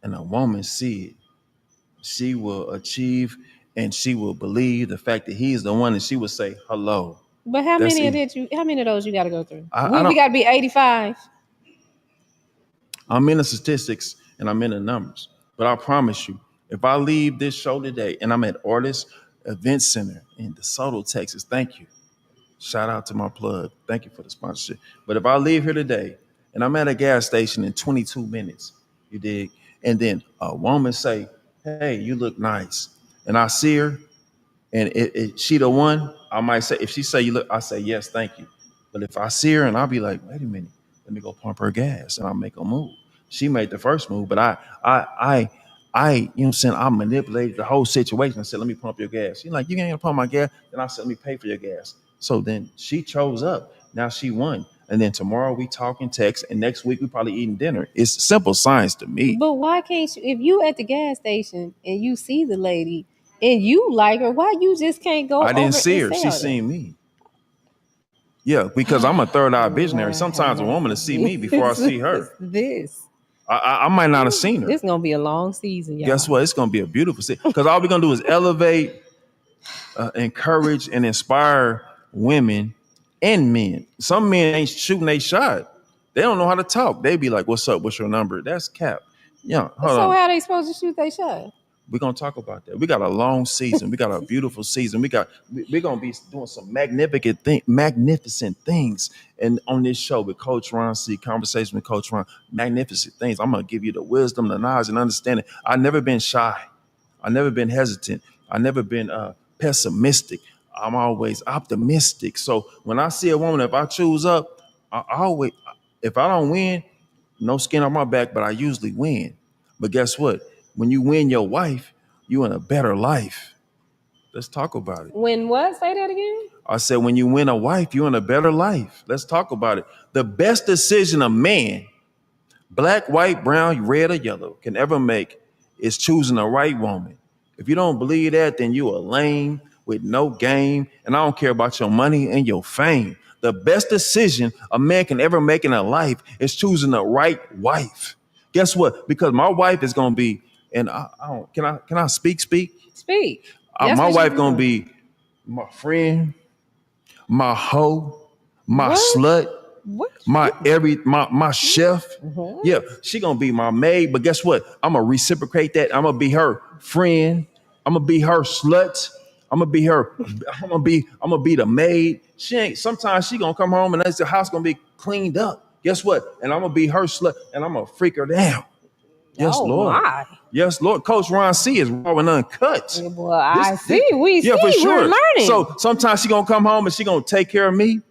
and a woman see it, she will achieve and she will believe the fact that he's the one, and she will say hello. But how That's many of it. that how many of those you got to go through? I We don't. got to be 85. I'm in the statistics and I'm in the numbers. But I promise you, if I leave this show today and I'm at Artist Event Center in DeSoto, Texas, thank you. Shout out to my plug. Thank you for the sponsorship. But if I leave here today and I'm at a gas station in 22 minutes, you dig, and then a woman say, "Hey, you look nice," and I see her and she the one, I might say, if she say you look, I say yes, thank you. But if I see her and I'll be like, wait a minute, let me go pump her gas, and I'll make a move. She made the first move, but you know what I'm saying, I manipulated the whole situation. I said, let me pump your gas. She's like, you ain't gonna pump my gas. Then I said, let me pay for your gas. So then she chose up. Now she won. And then tomorrow we talk and text, and next week we probably eating dinner. It's simple science to me. But why can't you, if you at the gas station and you see the lady and you like her, why you just can't go I didn't over see and her. say She her? seen me. Yeah, because I'm a third eye visionary. Sometimes a woman will see me before I see her. This. I might not have seen her. This gonna be a long season, y'all. Guess what? It's gonna be a beautiful season. Because all we're gonna do is elevate, encourage, and inspire women and men. Some men ain't shooting they shot. They don't know how to talk. They be like, "What's up? What's your number?" That's cap. Yeah, hold So on. how they supposed to shoot they shot? We're gonna talk about that. We got a long season. We got a beautiful season. We're gonna be doing some magnificent things. And on this show with Coach Ron C, conversation with Coach Ron, magnificent things. I'm gonna give you the wisdom, the knowledge, and understanding. I've never been shy. I've never been hesitant. I've never been pessimistic. I'm always optimistic. So when I see a woman, if I choose up, I always, if I don't win, no skin on my back, but I usually win. But guess what? When you win your wife, you in a better life. Let's talk about it. When what? Say that again. I said, when you win a wife, you in a better life. Let's talk about it. The best decision a man, black, white, brown, red, or yellow, can ever make is choosing the right woman. If you don't believe that, then you a lame with no game, and I don't care about your money and your fame. The best decision a man can ever make in a life is choosing the right wife. Guess what? Because my wife is gonna be, and I don't, can I speak? Speak. My wife gonna be my friend, my hoe, my What? slut, What? my chef. Yeah, she gonna be my maid. But guess what? I'm gonna reciprocate that. I'm gonna be her friend. I'm gonna be her slut. I'm gonna be her. I'm gonna be the maid. She ain't. Sometimes she gonna come home and the house gonna be cleaned up. Guess what? And I'm gonna be her slut, and I'm gonna freak her down. Yes, Oh Lord. my. Yes, Lord. Coach Ron C is raw and uncut. Well, I see. We yeah, see. for sure. We're learning. So sometimes she gonna come home and she gonna take care of me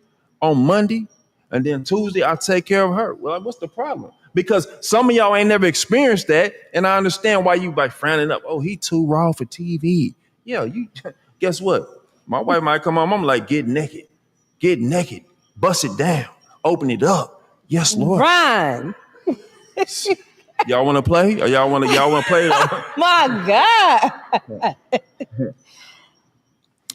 on Monday, and then Tuesday I take care of her. Well, what's the problem? Because some of y'all ain't never experienced that, and I understand why you by frowning up. Oh, he too raw for TV. Yeah, you. Guess what? My wife might come home. I'm like, get naked, bust it down, open it up. Yes, Lord. Ryan. Y'all want to play? Or y'all want to play? My God.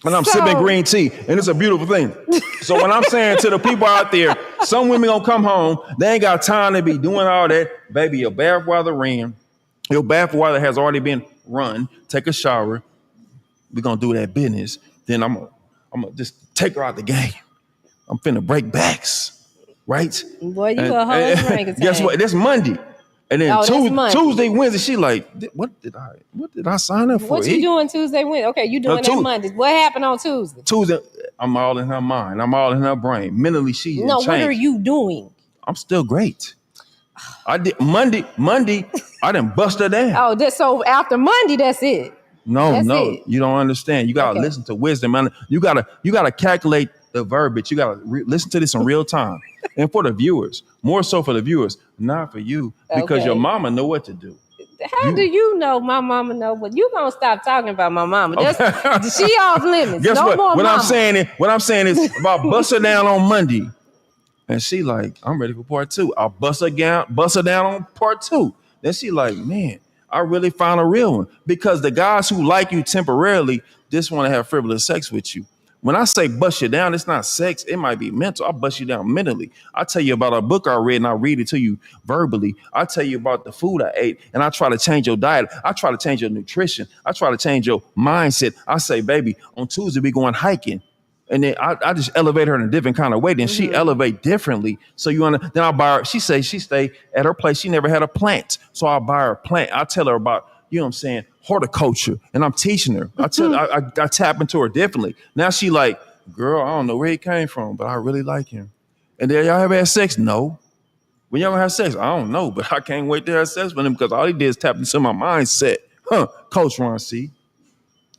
And I'm sipping green tea, and it's a beautiful thing. So when I'm saying to the people out there, some women gonna come home, they ain't got time to be doing all that. Baby, your bath water ran. Your bath water has already been run. Take a shower. We're gonna do that business. Then I'm gonna just take her out the game. I'm finna break backs, right? Boy, you a whole orangutan. Guess what? That's Monday. And then Monday. Tuesday, Wednesday, she like, what did I sign up for? What you doing Tuesday, Wednesday? Okay, you doing that Monday. What happened on Tuesday? Tuesday, I'm all in her mind. I'm all in her brain. Mentally, she's in change. What are you doing? I'm still great. I did Monday, I didn't bust her down. Oh, so after Monday, that's it. No, you don't understand. You gotta listen to wisdom, man. You gotta calculate the verbiage. You gotta listen to this in real time. And for the viewers, more so for the viewers, not for you, because your mama know what to do. How do you know my mama know? But you gonna stop talking about my mama? She off limits. Guess no what? More What mama. I'm saying is about bust her down on Monday, and she like, I'm ready for part two. I'll bust her down on part two. Then she like, man, I really found a real one. Because the guys who like you temporarily just want to have frivolous sex with you. when I say bust you down, it's not sex. It might be mental. I bust you down mentally. I tell you about a book I read and I read it to you verbally. I tell you about the food I ate and I try to change your diet. I try to change your nutrition. I try to change your mindset. I say, baby, on Tuesday we going hiking. And then I just elevate her in a different kind of way. Then she elevate differently. So you want to, then I'll buy her. She say she stay at her place. She never had a plant. So I'll buy her a plant. I tell her about, you know what I'm saying, horticulture. And I'm teaching her. I tap into her differently. Now she like, girl, I don't know where he came from, but I really like him. And then y'all ever had sex? No. When y'all have sex? I don't know, but I can't wait to have sex with him because all he did is tap into my mindset. Coach Ron C.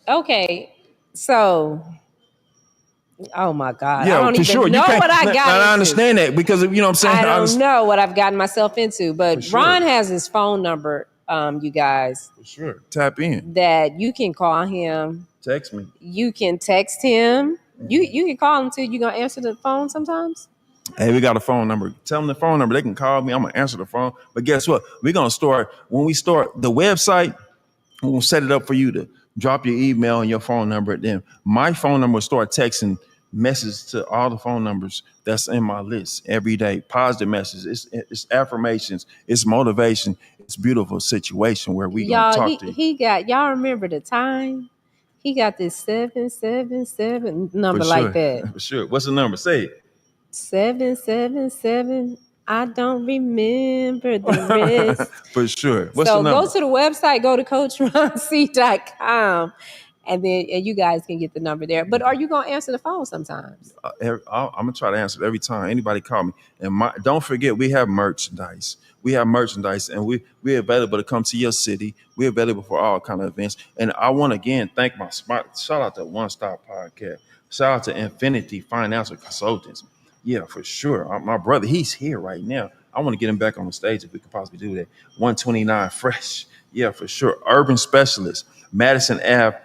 Okay, so oh my God, I Yeah, don't for even sure. know You can't, what I got into. I understand that because you know what I'm saying. I don't know what I've gotten myself into, but For sure. Ron has his phone number, you guys, For sure. Tap in. that you can call him. Text me. You can text him. You can call him too. You gonna answer the phone sometimes? Hey, we got a phone number. Tell them the phone number. They can call me. I'm gonna answer the phone. But guess what? We're gonna start when we start the website. We're gonna set it up for you to drop your email and your phone number. Then my phone number will start texting messages to all the phone numbers that's in my list every day. Positive messages. It's affirmations. It's motivation. It's beautiful situation where we gonna Y'all, talk to you. he got, y'all remember the time he got this 777 number For like sure. that. For sure. What's the number? Say it. 777. I don't remember the rest. For sure. What's So the number? go to the website, go to coachronc.com, and you guys can get the number there. But are you gonna answer the phone sometimes? I'm gonna try to answer it every time anybody call me. And don't forget, we have merchandise. We have merchandise, and we're available to come to your city. We're available for all kind of events. And I want to again thank my spot. Shout out to One Stop Podcast. Shout out to Infinity Financial Consultants. Yeah, for sure. My brother, he's here right now. I want to get him back on the stage if we could possibly do that. 129 Fresh. Yeah, for sure. Urban Specialist, Madison Ave.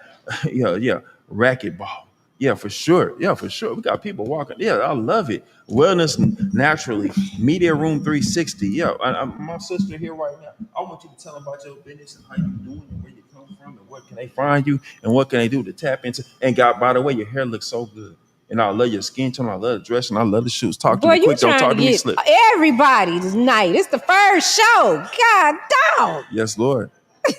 Yeah. Racquetball. Yeah, for sure. Yeah, for sure. We got people walking. Yeah, I love it. Wellness naturally. Media Room 360. Yeah, my sister here right now. I want you to tell them about your business and how you doing and where you come from and what can they find you and what can they do to tap into. And God, by the way, your hair looks so good. And I love your skin tone. I love the dress and I love the shoes. Talk to Boy, me you quick. Don't trying talk to to me get slip. everybody tonight. It's the first show. God damn. Yes, Lord. I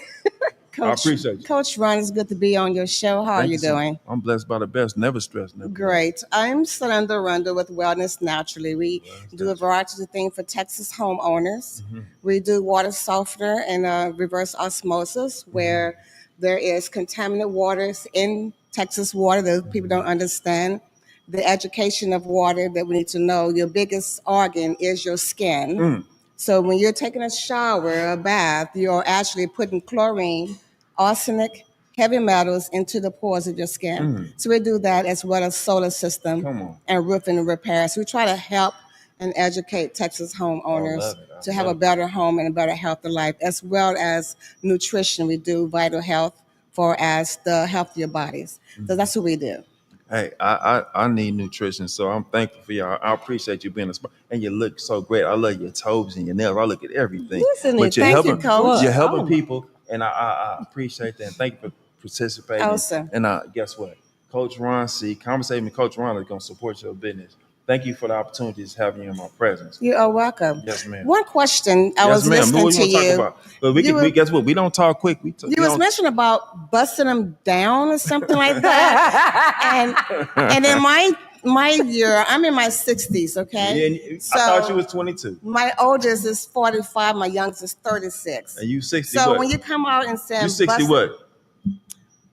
Coach, appreciate you. Coach Ron, it's good to be on your show. How are Thank you so much. doing? I'm blessed by the best. Never stressed. Never. Great. I'm Slender Rundle with Wellness Naturally. We do a variety of things for Texas homeowners. We do water softener and reverse osmosis, where there is contaminated waters in Texas water that people don't understand. The education of water that we need to know. Your biggest organ is your skin. So when you're taking a shower, a bath, you're actually putting chlorine, arsenic, heavy metals into the pores of your skin. So we do that as well as solar system and roofing repairs. We try to help and educate Texas homeowners to have a better home and a better healthy life, as well as nutrition. We do vital health for as the health of your bodies. So that's what we do. Hey, I need nutrition, so I'm thankful for y'all. I appreciate you being a spot, and you look so great. I love your toes and your nails. I look at everything. Listen, But you're thank helping, you, Coach. you're helping Oh, people, and I appreciate that. And thank you for participating. Awesome. And guess what, Coach Ron C. Conversating with Coach Ron is gonna support your business. Thank you for the opportunity to have you in my presence. You are welcome. Yes, ma'am. One question I was Yes, ma'am. listening What to you want to you. talk about? But we guess what? We don't talk quick. We You was mentioning about busting them down or something like that. and in my year, I'm in my 60s, okay? Yeah, I thought you was 22. My oldest is 45, my youngest is 36. And you 60 So what? when you come out and say You 60 what?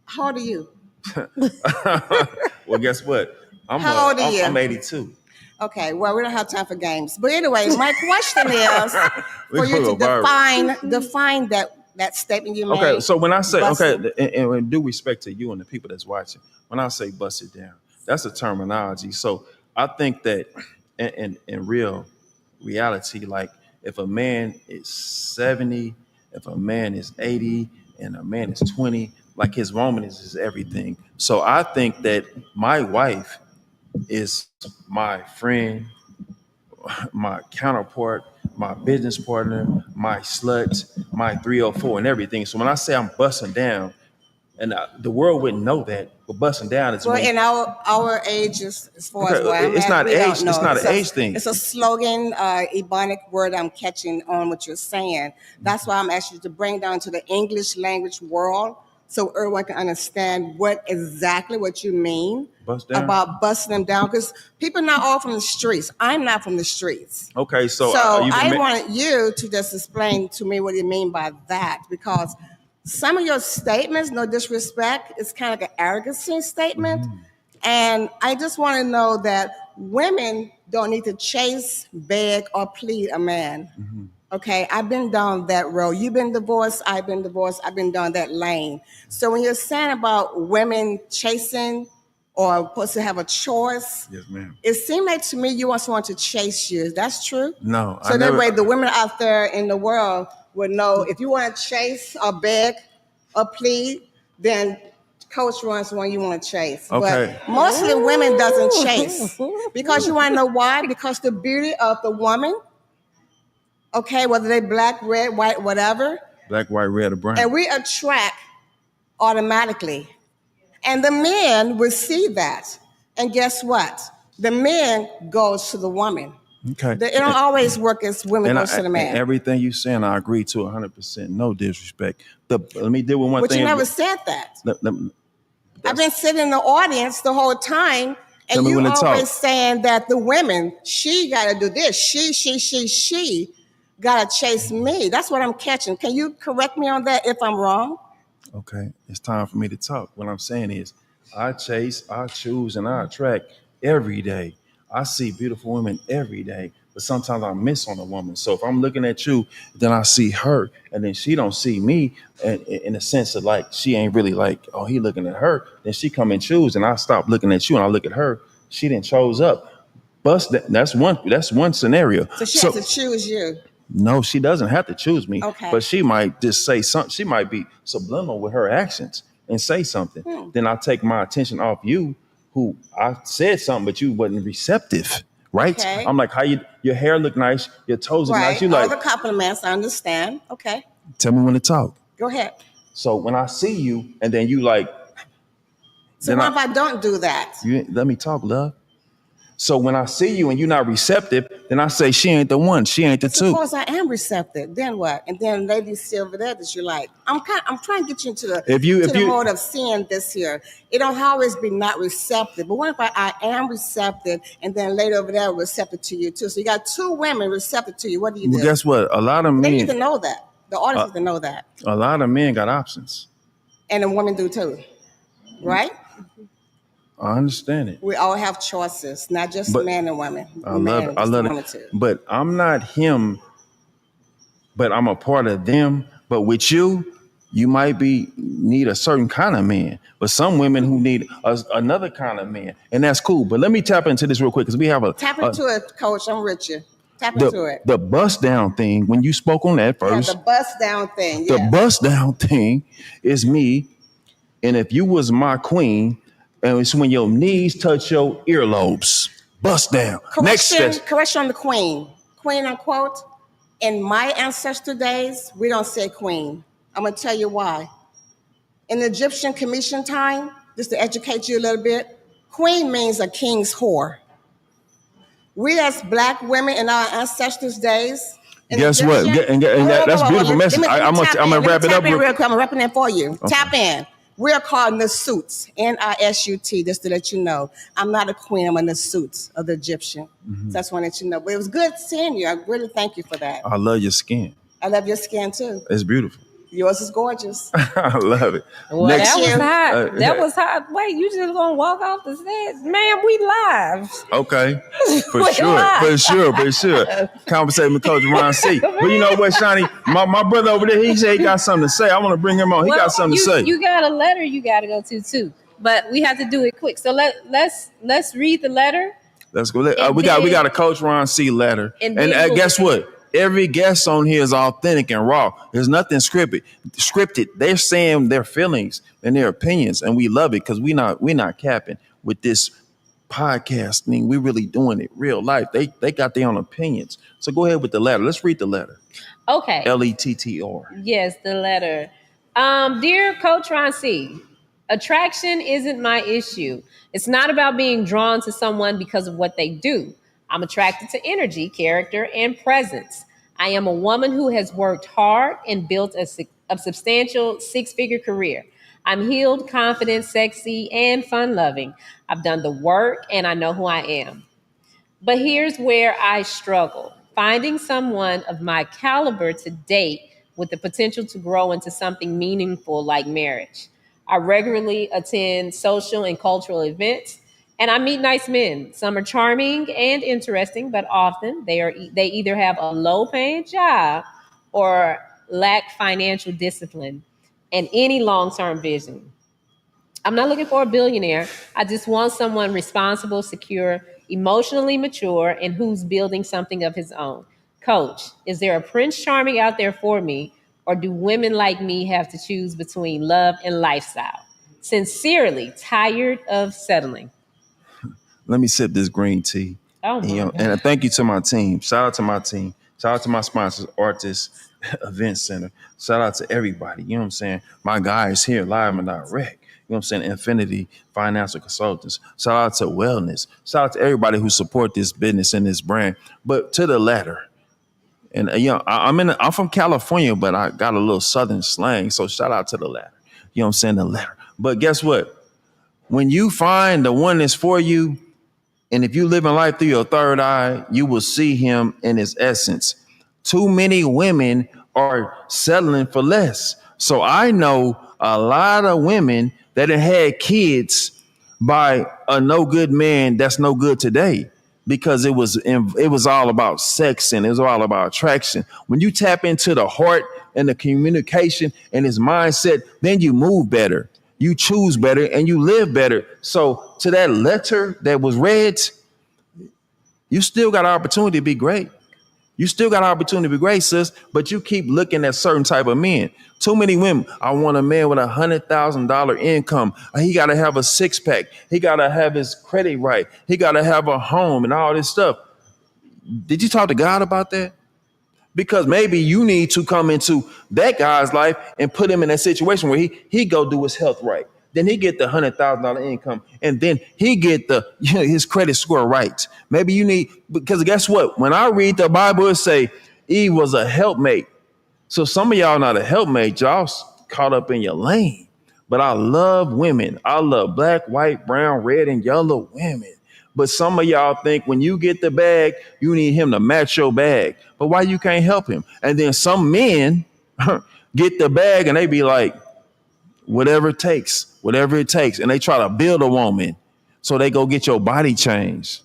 How old are you? Well, guess what? How old are you? I'm 82. Okay, well, we don't have time for games. But anyway, my question is for you to define that statement you made. Okay, so when I say, busting. and with due respect to you and the people that's watching, when I say bust it down, that's a terminology. So I think that in real reality, like if a man is 70, if a man is 80, and a man is 20, like his woman is everything. So I think that my wife is my friend, my counterpart, my business partner, my slut, my 304 and everything. So when I say I'm busting down, And the world wouldn't know that. But busting down is Well, when. in our ages, as far as Okay, where I'm it's at, not we age. don't It's know. not an age thing. It's a slogan, ebonic word. I'm catching on what you're saying. That's why I'm asking you to bring down to the English language world so everyone can understand exactly what you mean Bust down. about busting them down. Because people are not all from the streets. I'm not from the streets. Okay, so I wanted you to just explain to me what you mean by that, because some of your statements, no disrespect, it's kind of like an arrogancy statement. And I just want to know that women don't need to chase, beg, or plead a man. Okay, I've been down that road. You've been divorced, I've been divorced, I've been down that lane. So when you're saying about women chasing or supposed to have a choice, yes, ma'am. it seemed like to me you want someone to chase you. That's true? No, So that way the women out there in the world would know if you want to chase or beg or plead, then Coach Ron's the one you want to chase. Okay. But mostly women doesn't chase. Because you want to know why? Because the beauty of the woman, okay, whether they black, red, white, whatever, Black, white, red, or brown. and we attract automatically. And the men will see that. And guess what? The man goes to the woman. Okay. It don't always work as women goes to the man. And everything you saying, I agree to 100%. No disrespect. Let me deal with one But thing. you never said that. Let- I've been sitting in the audience the whole time, and you always saying that the women, she got to do this. She got to chase me. That's what I'm catching. Can you correct me on that if I'm wrong? Okay, it's time for me to talk. What I'm saying is, I chase, I choose, and I attract every day. I see beautiful women every day, but sometimes I miss on a woman. So if I'm looking at you, then I see her, and then she don't see me, and in the sense of like she ain't really like, oh, he looking at her. Then she come and choose, and I stop looking at you, and I look at her. She didn't chose up. That's one scenario. So she has to choose you. No, she doesn't have to choose me. Okay. But she might just say something. She might be subliminal with her actions and say something. Then I take my attention off you, who I said something, but you wasn't receptive. Right? Okay. I'm like, your hair look nice, your toes look nice. You All like the compliments, I understand. Okay. tell me when to talk. Go ahead. So when I see you and then you like, so what if I don't do that? You let me talk, love. So when I see you and you're not receptive, then I say she ain't the one, she ain't the two. Of course I am receptive. Then what? And then ladies see over there that you're like, I'm trying to get you into the mode of seeing this here. It don't always be not receptive. But what if I am receptive and then later over there receptive to you too? So you got two women receptive to you. What do you do? Well, guess what? A lot of men they need to know that. The audience needs to know that. A lot of men got options. And the women do too. Right? I understand it. We all have choices, not just men and women. I love it. But I'm not him, but I'm a part of them. But with you, you might need a certain kind of man. But some women who need another kind of man. And that's cool. But let me tap into this real quick because we have Tap into it, Coach. I'm with you. Tap into it. The bust down thing, when you spoke on that first. Yeah, the bust down thing. The bust down thing is me. And if you was my queen, and it's when your knees touch your earlobes. Bust down. Correction on the queen. Queen unquote. In my ancestor days, we don't say queen. I'm going to tell you why. In the Egyptian Commission time, just to educate you a little bit, queen means a king's whore. We as black women in our ancestors' days. Guess what? That's a beautiful message. I'm going to wrap it up. I'm wrapping it for you. Okay. Tap in. We're called Nasuts, N-I-S-U-T, just to let you know. I'm not a queen, I'm a Nasut of the Egyptian. So that's one that you know. But it was good seeing you. I really thank you for that. I love your skin. I love your skin too. It's beautiful. Yours is gorgeous. I love it. Well, that was hot. That was hot. Wait, you just gonna walk off the stage? Man, we live. Okay. For sure. Conversation with Coach Ron C. But you know what, Shani? My brother over there, he said he got something to say. I want to bring him on. He got something to say. You got a letter you got to go to too. But we have to do it quick. So let's read the letter. Let's go. We got a Coach Ron C letter. And guess what? Every guest on here is authentic and raw. There's nothing scripted. They're saying their feelings and their opinions, and we love it because we're not capping with this podcasting. We're really doing it real life. They got their own opinions. So go ahead with the letter. Let's read the letter. Okay. LETTR. Yes, the letter. Dear Coach Ron C, Attraction isn't my issue. It's not about being drawn to someone because of what they do. I'm attracted to energy, character, and presence. I am a woman who has worked hard and built a substantial six-figure career. I'm healed, confident, sexy, and fun loving. I've done the work and I know who I am. But here's where I struggle finding someone of my caliber to date with the potential to grow into something meaningful like marriage. I regularly attend social and cultural events and I meet nice men. Some are charming and interesting, but often they either have a low-paying job or lack financial discipline and any long-term vision. I'm not looking for a billionaire. I just want someone responsible, secure, emotionally mature, and who's building something of his own. Coach, is there a Prince Charming out there for me, or do women like me have to choose between love and lifestyle? Sincerely, tired of settling. Let me sip this green tea. Oh And, my and God. thank you to my team. Shout out to my team. Shout out to my sponsors, Artists Event Center. Shout out to everybody. You know what I'm saying? My guys here, live and direct. You know what I'm saying? Infinity Financial Consultants. Shout out to Wellness. Shout out to everybody who support this business and this brand. But to the latter, and I'm from California, but I got a little Southern slang. So shout out to the latter. You know what I'm saying? The latter. But guess what? When you find the one that's for you, and if you live in life through your third eye, you will see him in his essence. Too many women are settling for less. So I know a lot of women that have had kids by a no good man that's no good today because it was all about sex and it was all about attraction. When you tap into the heart and the communication and his mindset, then you move better, you choose better, and you live better. So to that letter that was read, you still got an opportunity to be great. You still got an opportunity to be great, sis, but you keep looking at certain type of men. Too many women. I want a man with $100,000 income. He got to have a six pack. He got to have his credit right. He got to have a home and all this stuff. Did you talk to God about that? Because maybe you need to come into that guy's life and put him in a situation where he go do his health right. Then he get the $100,000 income, and then he get the his credit score right. Maybe you need, because guess what? When I read the Bible, it say Eve was a helpmate. So some of y'all not a helpmate. Y'all caught up in your lane. But I love women. I love black, white, brown, red, and yellow women. But some of y'all think when you get the bag, you need him to match your bag. But why you can't help him? And then some men get the bag and they be like, whatever it takes, whatever it takes. And they try to build a woman. So they go get your body changed.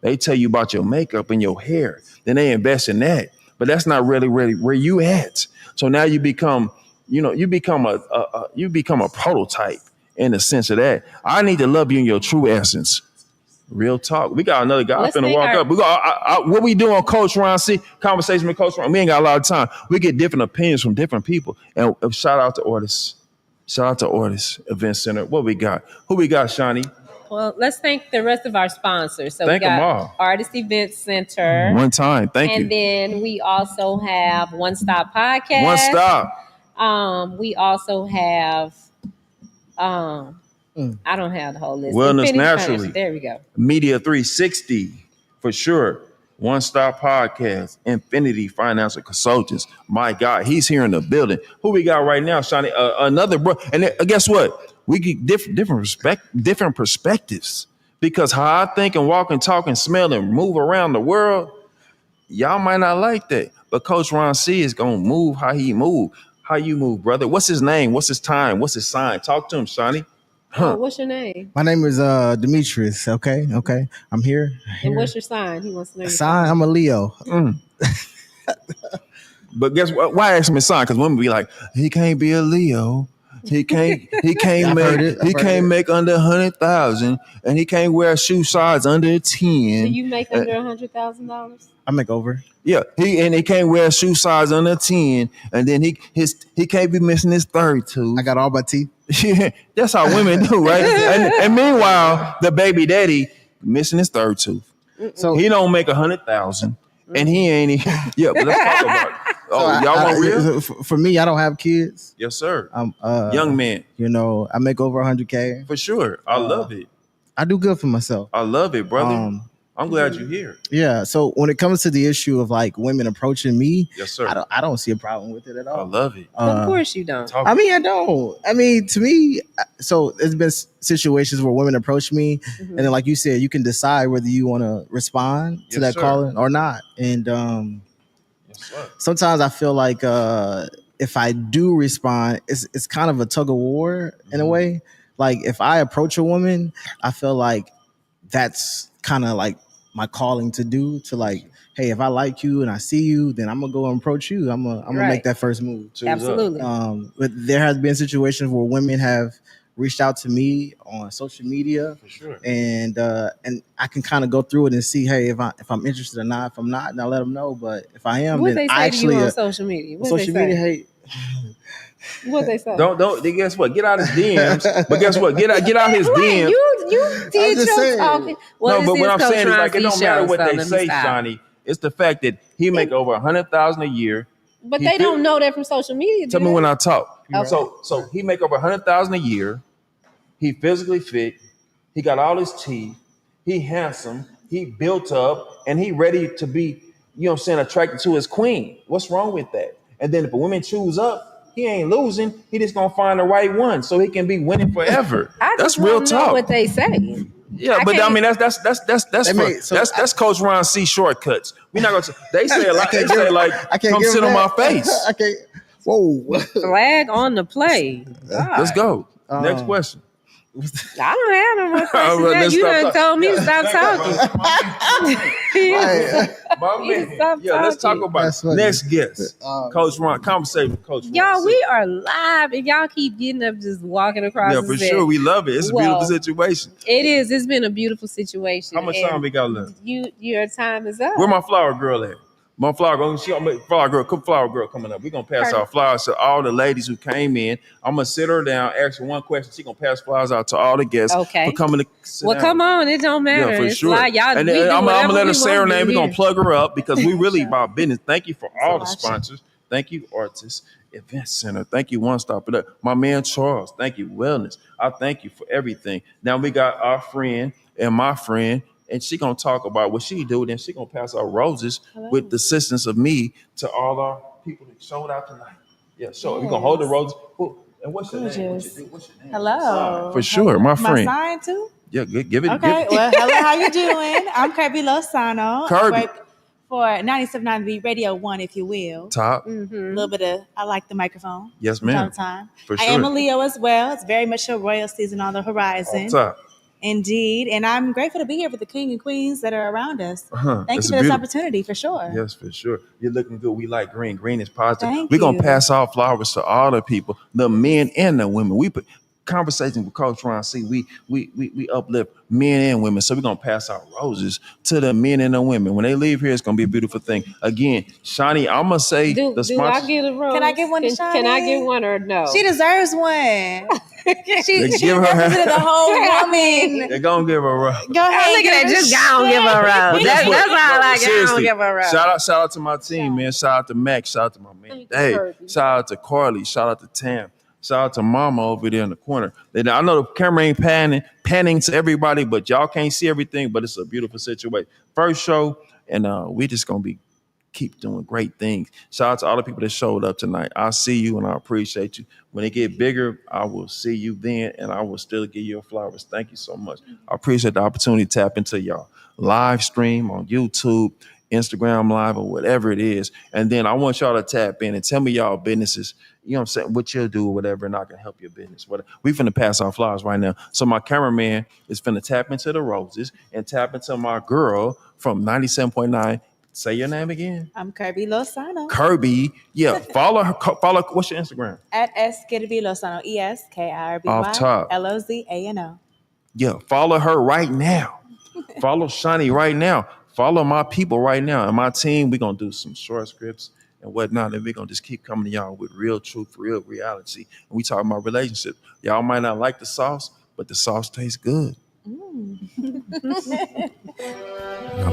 They tell you about your makeup and your hair. Then they invest in that. But that's not really where you at. So now you become, you become a prototype in the sense of that. I need to love you in your true essence. Real talk. We got another guy finna walk up. We got what we do on Coach Ron C. Conversation with Coach Ron. We ain't got a lot of time. We get different opinions from different people. And shout out to Ortis. Shout out to Ortis Event Center. What we got? Who we got, Shawnee? Well, let's thank the rest of our sponsors. So Thank we them got all. Artist Event Center. One time. Thank you. And then we also have One Stop Podcast. One Stop. We also have I don't have the whole list. Wellness Infinity Naturally. Financial. There we go. Media 360 for sure. One Stop Podcast. Infinity Financial Consultants. My God, he's here in the building. Who we got right now, Shawnee? Another bro. And guess what? We get different perspectives. Because how I think and walk and talk and smell and move around the world, y'all might not like that. But Coach Ron C is gonna move how he move. How you move, brother? What's his name? What's his time? What's his sign? Talk to him, Shawnee. What's your name? My name is Demetrius. Okay. I'm here. And what's your sign? He wants to know your sign? I'm a Leo. But guess what? Why ask him his sign? Because women be like, he can't be a Leo. He can't make under 100,000, and he can't wear shoe size under 10. Do you make under $100,000? I make over. Yeah, he can't wear shoe size under 10, and then he can't be missing his third tooth. I got all my teeth. Yeah, that's how women do, right? and meanwhile, the baby daddy missing his third tooth. So he don't make 100,000, and he ain't. Yeah, but let's talk about it. Oh, y'all want real? For me, I don't have kids. Yes, sir. I'm Young man. You know, I make over 100K. For sure. I love it. I do good for myself. I love it, brother. I'm glad you're here. Yeah. So when it comes to the issue of like women approaching me, yes, sir, I don't see a problem with it at all. I love it. Of course you don't. I mean, I don't. I mean, to me, so there's been situations where women approach me, and then, like you said, you can decide whether you want to respond to that calling or not. And sometimes I feel like if I do respond, it's kind of a tug of war in a way. Like if I approach a woman, I feel like that's kind of like my calling to do, to like, hey, if I like you and I see you, then I'm gonna go and approach you. I'm gonna make that first move. Absolutely. But there has been situations where women have reached out to me on social media, for sure, and I can kind of go through it and see, hey, if I'm interested or not. If I'm not, and I let them know. But if I am, what then they say I actually to you on social media. What social media, hey. What they say? Don't. Guess what? Get out his DMs. But guess what? Get out his DMs. You did your talking. No, but what I'm saying is like it don't matter what they say, Shawnee. It's the fact that he make over 100,000 a year. But they don't know that from social media. Tell me when I talk. Okay. So he make over 100,000 a year. He physically fit. He got all his teeth. He handsome. He built up, and he ready to be, you know what I'm saying, attracted to his queen. What's wrong with that? And then if a woman choose up, he ain't losing. He just gonna find the right one so he can be winning forever. That's real talk. What they say. Yeah, but I mean that's Coach Ron C shortcuts. We're not gonna. They say a lot. They say like, come sit on my face. I can't. Whoa. Flag on the play. Let's go. Next question. I don't have no more questions. You done told me to stop talking. Let's talk about next guest. Coach Ron, conversation with Coach Ron. Y'all, we are live, and y'all keep getting up, just walking across. Yeah, for sure, we love it. It's a beautiful situation. It is. It's been a beautiful situation. How much time we got left? Your time is up. Where my flower girl at? My flower girl, flower girl coming up. We're gonna pass out flowers to all the ladies who came in. I'm gonna sit her down, ask her one question. She's gonna pass flowers out to all the guests for coming to sit down. Come on, it don't matter. Yeah, for sure. Like, y'all, and then I'm gonna let her say her name. We're gonna plug her up because we really about business. Thank you for all the sponsors. Thank you, Artists Event Center. Thank you, One Stop. My man Charles. Thank you, Wellness. I thank you for everything. Now we got our friend and my friend. And she gonna talk about what she do. Then she gonna pass out roses with the assistance of me to all our people that showed out tonight. Yeah, sure. We gonna hold the roses. And what's your name? What's your name? Hello. For sure, my friend. My sign too? Yeah, give it. Okay. Well, hello. How you doing? I'm Kirby Lozano. Kirby. I work for 97.9 Radio 1, if you will. Top. A little bit of, I like the microphone. Yes, ma'am. Time. For sure. I am a Leo as well. It's very much a royal season on the horizon. Top. Indeed. And I'm grateful to be here with the king and queens that are around us. Thank you for this opportunity, for sure. Yes, for sure. You're looking good. We like green. Green is positive. Thank We're going you. to pass out flowers to all the people, the men and the women. We put conversations with Coach Ron C. We uplift men and women. So we're going to pass out roses to the men and the women. When they leave here, it's going to be a beautiful thing. Again, Shawnee, I'm going to say the sponsor. Do I get a rose? Can I get one to Shawnee? Can I get one or no? She deserves one. She give her represented the whole woman. They're going to give her a rose. Go ahead. Look at that. Just go and give her a rose. That's all I got. Go give her a rose. Shout out to my team, man. Shout out to Max. Shout out to my man Dave. Shout out to Carly. Shout out to Tam. Shout out to Mama over there in the corner. I know the camera ain't panning to everybody, but y'all can't see everything. But it's a beautiful situation. First show, and we just gonna keep doing great things. Shout out to all the people that showed up tonight. I see you and I appreciate you. When it get bigger, I will see you then, and I will still give you flowers. Thank you so much. I appreciate the opportunity to tap into y'all live stream on YouTube, Instagram Live, or whatever it is. And then I want y'all to tap in and tell me y'all businesses, you know what I'm saying, what you'll do or whatever, and I can help your business. We finna pass out flowers right now. So my cameraman is finna tap into the roses and tap into my girl from 97.9. Say your name again. I'm Kirby Lozano. Kirby. Yeah, follow her. What's your Instagram? At Kirby Lozano. ESKIRBY Off top. LOZANO. Yeah, follow her right now. Follow Shawnee right now. Follow my people right now. And my team, we're going to do some short scripts and whatnot. And we're going to just keep coming to y'all with real truth, real reality. And we talking about relationships. Y'all might not like the sauce, but the sauce tastes good. I'm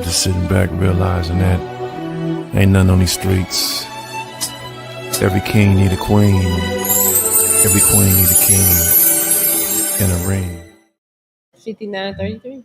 just sitting back realizing that ain't nothing on these streets. Every king need a queen. Every queen need a king and a ring. 59-33.